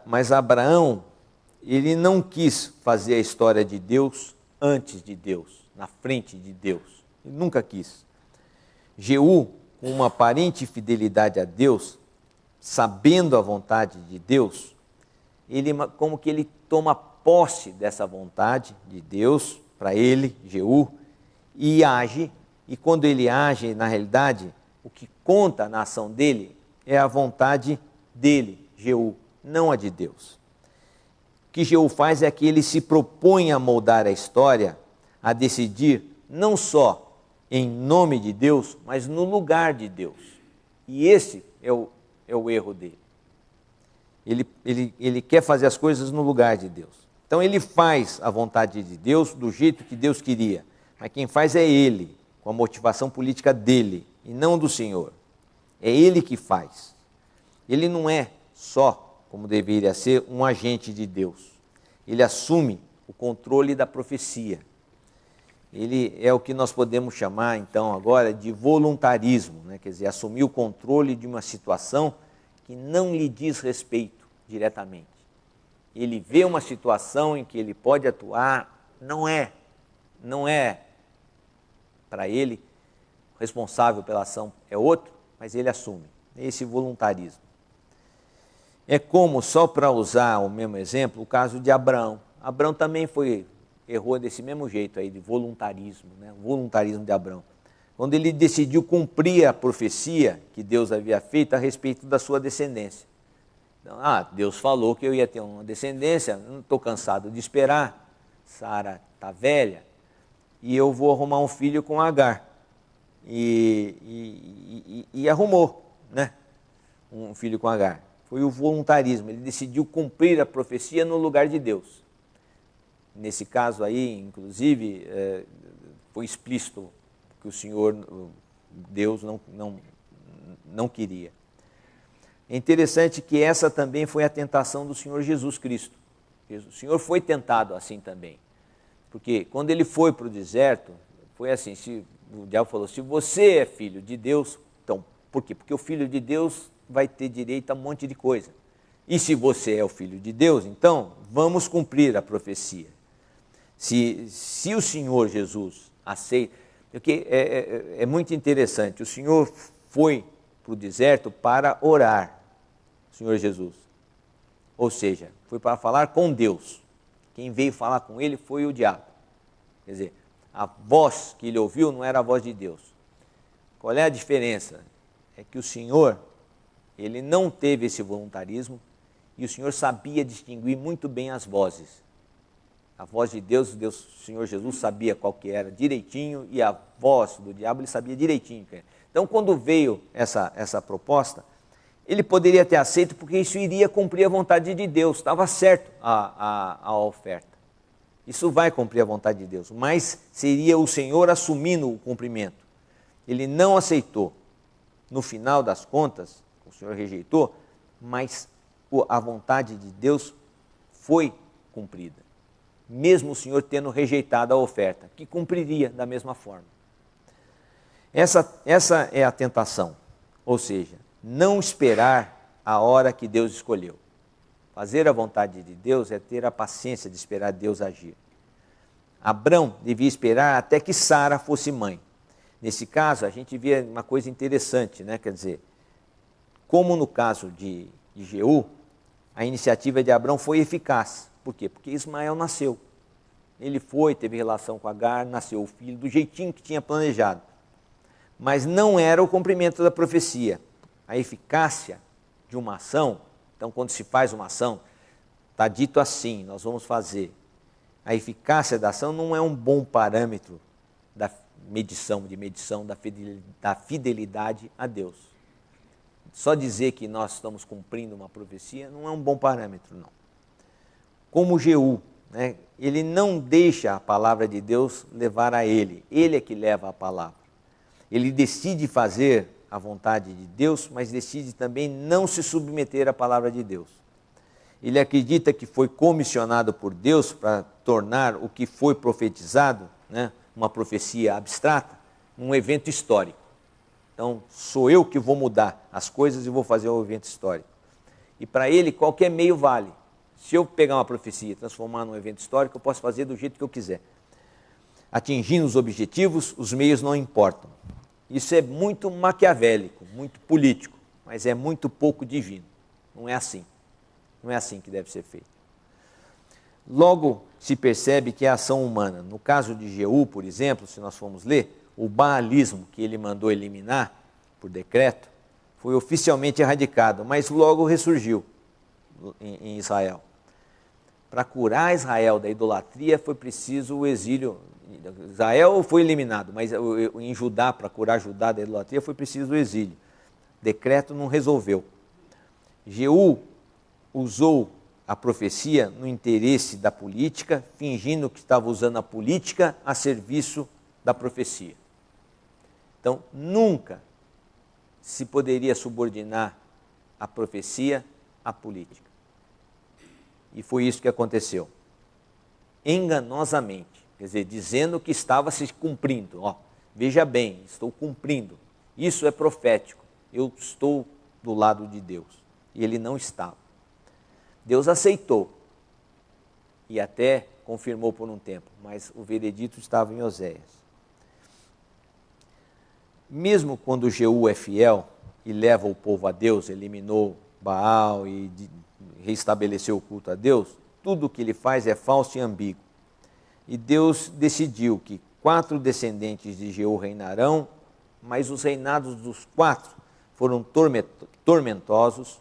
S3: Mas Abraão, ele não quis fazer a história de Deus antes de Deus, na frente de Deus. Ele nunca quis. Jeú, com uma aparente fidelidade a Deus, sabendo a vontade de Deus, como que ele toma posse dessa vontade de Deus para ele, Jeú, e age. E quando ele age, na realidade, o que conta na ação dele é a vontade dele, Jeú, não a de Deus. O que Jeú faz é que ele se propõe a moldar a história, a decidir não só em nome de Deus, mas no lugar de Deus. E esse é o erro dele. Ele quer fazer as coisas no lugar de Deus. Então ele faz a vontade de Deus do jeito que Deus queria, mas quem faz é ele, com a motivação política dele, e não do Senhor. É ele que faz. Ele não é só, como deveria ser, um agente de Deus. Ele assume o controle da profecia. Ele é o que nós podemos chamar, então, agora de voluntarismo, né? Quer dizer, assumir o controle de uma situação que não lhe diz respeito diretamente. Ele vê uma situação em que ele pode atuar, não é para ele, o responsável pela ação é outro, mas ele assume. Esse voluntarismo. É como, só para usar o mesmo exemplo, o caso de Abraão. Abraão também errou desse mesmo jeito aí, de voluntarismo, né? O voluntarismo de Abraão. Quando ele decidiu cumprir a profecia que Deus havia feito a respeito da sua descendência. Então, Deus falou que eu ia ter uma descendência, não estou cansado de esperar, Sara está velha, e eu vou arrumar um filho com Agar. E arrumou, né? Um filho com Agar. Foi o voluntarismo, ele decidiu cumprir a profecia no lugar de Deus. Nesse caso aí, inclusive, foi explícito que o Senhor, Deus, não queria. É interessante que essa também foi a tentação do Senhor Jesus Cristo. O Senhor foi tentado assim também. Porque quando ele foi para o deserto, foi assim, o diabo falou, se você é filho de Deus, então, por quê? Porque o filho de Deus vai ter direito a um monte de coisa. E se você é o filho de Deus, então, vamos cumprir a profecia. Se o Senhor Jesus aceita, porque é muito interessante, o Senhor foi para o deserto para orar, o Senhor Jesus. Ou seja, foi para falar com Deus. Quem veio falar com ele foi o diabo. Quer dizer, a voz que ele ouviu não era a voz de Deus. Qual é a diferença? É que o Senhor, ele não teve esse voluntarismo e o Senhor sabia distinguir muito bem as vozes. A voz de Deus, o Senhor Jesus sabia qual que era direitinho e a voz do diabo ele sabia direitinho. Então, quando veio essa proposta, ele poderia ter aceito porque isso iria cumprir a vontade de Deus, estava certo a oferta. Isso vai cumprir a vontade de Deus, mas seria o Senhor assumindo o cumprimento. Ele não aceitou. No final das contas, o Senhor rejeitou, mas a vontade de Deus foi cumprida. Mesmo o Senhor tendo rejeitado a oferta, que cumpriria da mesma forma. Essa é a tentação, ou seja, não esperar a hora que Deus escolheu. Fazer a vontade de Deus é ter a paciência de esperar Deus agir. Abrão devia esperar até que Sara fosse mãe. Nesse caso, a gente vê uma coisa interessante, né? Quer dizer, como no caso de Jeú, a iniciativa de Abrão foi eficaz. Por quê? Porque Ismael nasceu. Ele teve relação com Agar, nasceu o filho do jeitinho que tinha planejado. Mas não era o cumprimento da profecia. A eficácia de uma ação, então quando se faz uma ação, está dito assim, nós vamos fazer. A eficácia da ação não é um bom parâmetro da medição da fidelidade a Deus. Só dizer que nós estamos cumprindo uma profecia não é um bom parâmetro, não. Como Jeú, né, ele não deixa a palavra de Deus levar a ele é que leva a palavra. Ele decide fazer a vontade de Deus, mas decide também não se submeter à palavra de Deus. Ele acredita que foi comissionado por Deus para tornar o que foi profetizado, né, uma profecia abstrata, um evento histórico. Então, sou eu que vou mudar as coisas e vou fazer um evento histórico. E para ele, qualquer meio vale. Se eu pegar uma profecia e transformar num evento histórico, eu posso fazer do jeito que eu quiser. Atingindo os objetivos, os meios não importam. Isso é muito maquiavélico, muito político, mas é muito pouco divino. Não é assim. Não é assim que deve ser feito. Logo se percebe que é ação humana. No caso de Jeú, por exemplo, se nós formos ler, o baalismo que ele mandou eliminar por decreto foi oficialmente erradicado, mas logo ressurgiu. em Israel. Para curar Israel da idolatria foi preciso o exílio. Israel foi eliminado, mas em Judá, para curar Judá da idolatria, foi preciso o exílio. Decreto não resolveu. Jeú usou a profecia no interesse da política, fingindo que estava usando a política a serviço da profecia. Então, nunca se poderia subordinar a profecia à política. E foi isso que aconteceu. Enganosamente, quer dizer, dizendo que estava se cumprindo. Ó, veja bem, estou cumprindo. Isso é profético. Eu estou do lado de Deus. E ele não estava. Deus aceitou. E até confirmou por um tempo. Mas o veredito estava em Oséias. Mesmo quando Jeú é fiel e leva o povo a Deus, eliminou Baal e restabeleceu o culto a Deus, tudo o que ele faz é falso e ambíguo. E Deus decidiu que 4 descendentes de Jeú reinarão, mas os reinados dos 4 foram tormentosos,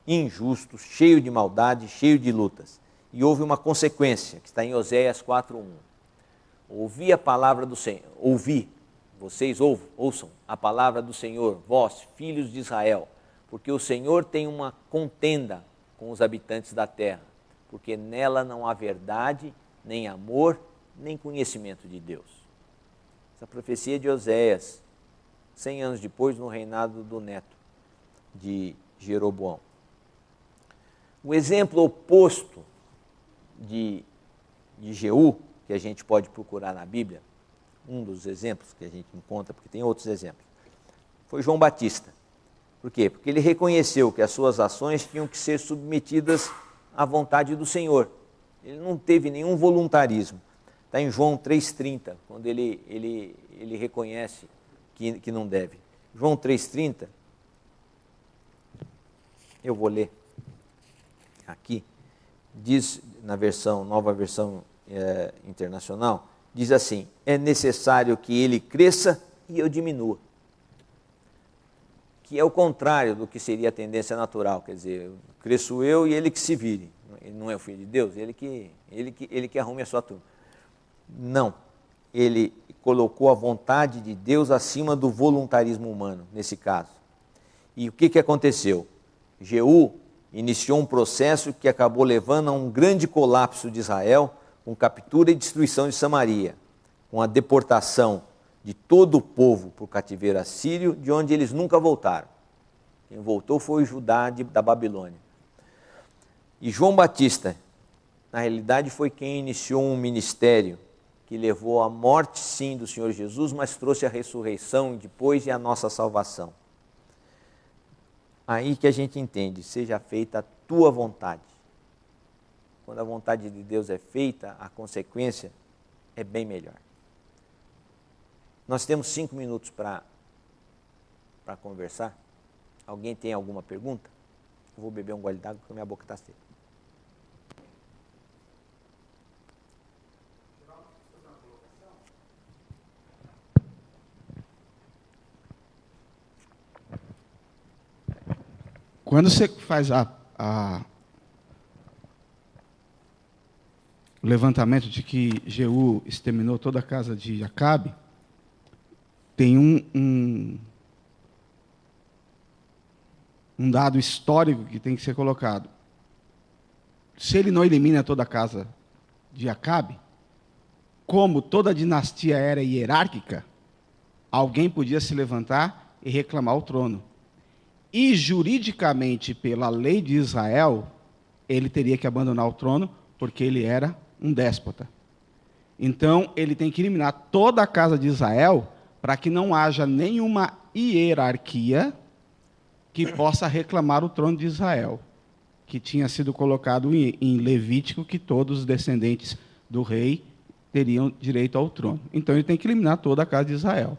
S3: injustos, cheios de maldade, cheios de lutas. E houve uma consequência, que está em Oséias 4:1. Ouvi a palavra do Senhor, vocês ouçam a palavra do Senhor, vós, filhos de Israel, porque o Senhor tem uma contenda com os habitantes da terra, porque nela não há verdade, nem amor, nem conhecimento de Deus. Essa profecia é de Oséias, 100 anos depois, no reinado do neto de Jeroboão. O exemplo oposto de Jeú, que a gente pode procurar na Bíblia, um dos exemplos que a gente encontra, porque tem outros exemplos, foi João Batista. Por quê? Porque ele reconheceu que as suas ações tinham que ser submetidas à vontade do Senhor. Ele não teve nenhum voluntarismo. Está em João 3,30, quando ele reconhece que não deve. João 3,30, eu vou ler aqui, diz na nova versão internacional, diz assim: é necessário que ele cresça e eu diminua. Que é o contrário do que seria a tendência natural, quer dizer, cresço eu e ele que se vire. Ele não é o filho de Deus, ele que arrume a sua turma. Não, ele colocou a vontade de Deus acima do voluntarismo humano, nesse caso. E o que aconteceu? Jeú iniciou um processo que acabou levando a um grande colapso de Israel, com captura e destruição de Samaria, com a deportação de todo o povo para o cativeiro assírio, de onde eles nunca voltaram. Quem voltou foi o Judá da Babilônia. E João Batista, na realidade, foi quem iniciou um ministério que levou à morte, sim, do Senhor Jesus, mas trouxe a ressurreição depois e a nossa salvação. Aí que a gente entende, seja feita a tua vontade. Quando a vontade de Deus é feita, a consequência é bem melhor. Nós temos 5 minutos para conversar. Alguém tem alguma pergunta? Eu vou beber um gole d'água porque minha boca está seca.
S5: Quando você faz o levantamento de que Jeú exterminou toda a casa de Acabe, tem um dado histórico que tem que ser colocado. Se ele não elimina toda a casa de Acabe, como toda a dinastia era hierárquica, alguém podia se levantar e reclamar o trono. E, juridicamente, pela lei de Israel, ele teria que abandonar o trono, porque ele era um déspota. Então, ele tem que eliminar toda a casa de Israel, para que não haja nenhuma hierarquia que possa reclamar o trono de Israel, que tinha sido colocado em Levítico, que todos os descendentes do rei teriam direito ao trono. Então, ele tem que eliminar toda a casa de Israel.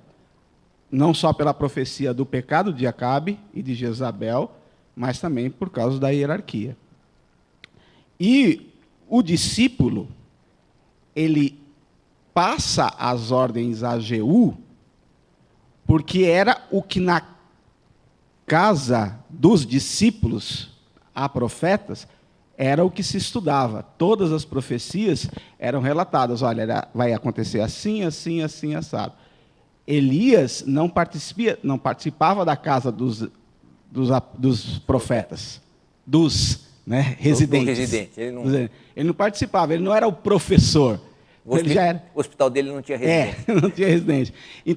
S5: Não só pela profecia do pecado de Acabe e de Jezabel, mas também por causa da hierarquia. E o discípulo, ele passa as ordens a Jeú, porque era o que na casa dos discípulos a profetas, era o que se estudava. Todas as profecias eram relatadas. Olha, vai acontecer assim, assim, assim, assado. Elias não participava da casa dos profetas, dos residentes.
S3: Do residente.
S5: Ele não participava, ele não era o professor.
S3: O hospital dele não tinha residente.
S5: Não tinha residente.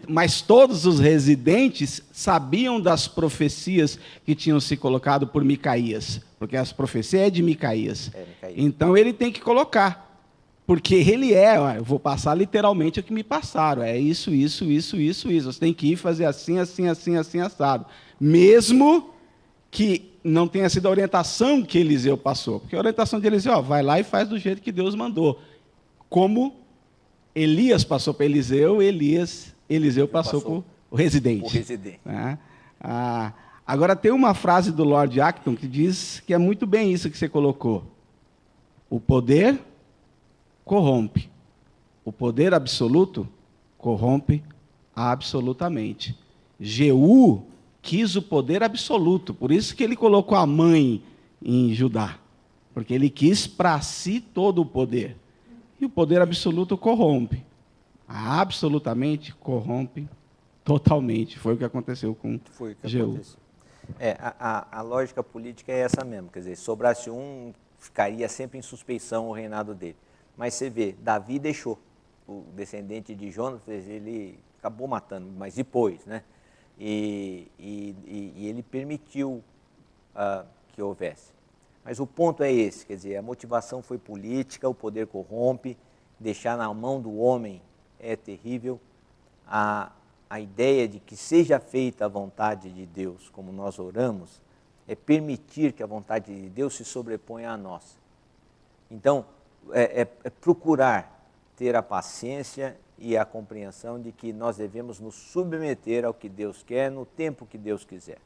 S5: Mas todos os residentes sabiam das profecias que tinham se colocado por Micaías, porque as profecias é de Micaías. Então ele tem que colocar. Porque ele eu vou passar literalmente o que me passaram. É isso. Você tem que ir fazer assim, assim, assim, assim, assado. Mesmo que não tenha sido a orientação que Eliseu passou. Porque a orientação de Eliseu, vai lá e faz do jeito que Deus mandou. Como Elias passou para Eliseu, Eliseu passou para o residente. Agora, tem uma frase do Lord Acton que diz que é muito bem isso que você colocou. O poder corrompe. O poder absoluto corrompe absolutamente. Jeú quis o poder absoluto, por isso que ele colocou a mãe em Judá, porque ele quis para si todo o poder. E o poder absoluto corrompe. Absolutamente corrompe totalmente. Foi o que aconteceu com Jeú.
S3: A lógica política é essa mesmo. Quer dizer, se sobrasse um, ficaria sempre em suspeição o reinado dele. Mas você vê, Davi deixou. O descendente de Jonatas, ele acabou matando, mas depois, né? E ele permitiu que houvesse. Mas o ponto é esse, quer dizer, a motivação foi política, o poder corrompe, deixar na mão do homem é terrível. A ideia de que seja feita a vontade de Deus, como nós oramos, é permitir que a vontade de Deus se sobreponha à nossa. Então, é procurar ter a paciência e a compreensão de que nós devemos nos submeter ao que Deus quer, no tempo que Deus quiser.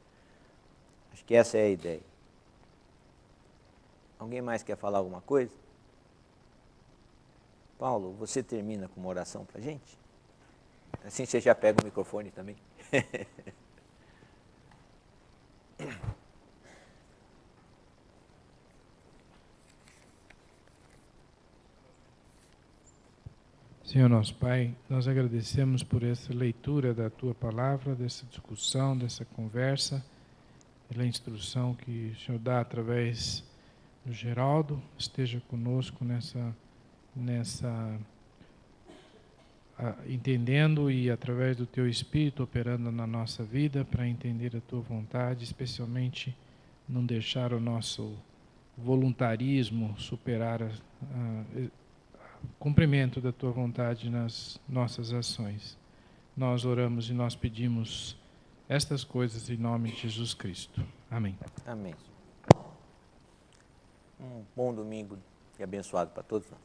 S3: Acho que essa é a ideia. Alguém mais quer falar alguma coisa? Paulo, você termina com uma oração para a gente? Assim você já pega o microfone também.
S6: Senhor nosso Pai, nós agradecemos por essa leitura da Tua Palavra, dessa discussão, dessa conversa, pela instrução que o Senhor dá através do Geraldo. Esteja conosco entendendo e através do Teu Espírito operando na nossa vida para entender a Tua vontade, especialmente não deixar o nosso voluntarismo superar cumprimento da Tua vontade nas nossas ações. Nós oramos e nós pedimos estas coisas em nome de Jesus Cristo. Amém.
S3: Amém. Um bom domingo e abençoado para todos nós.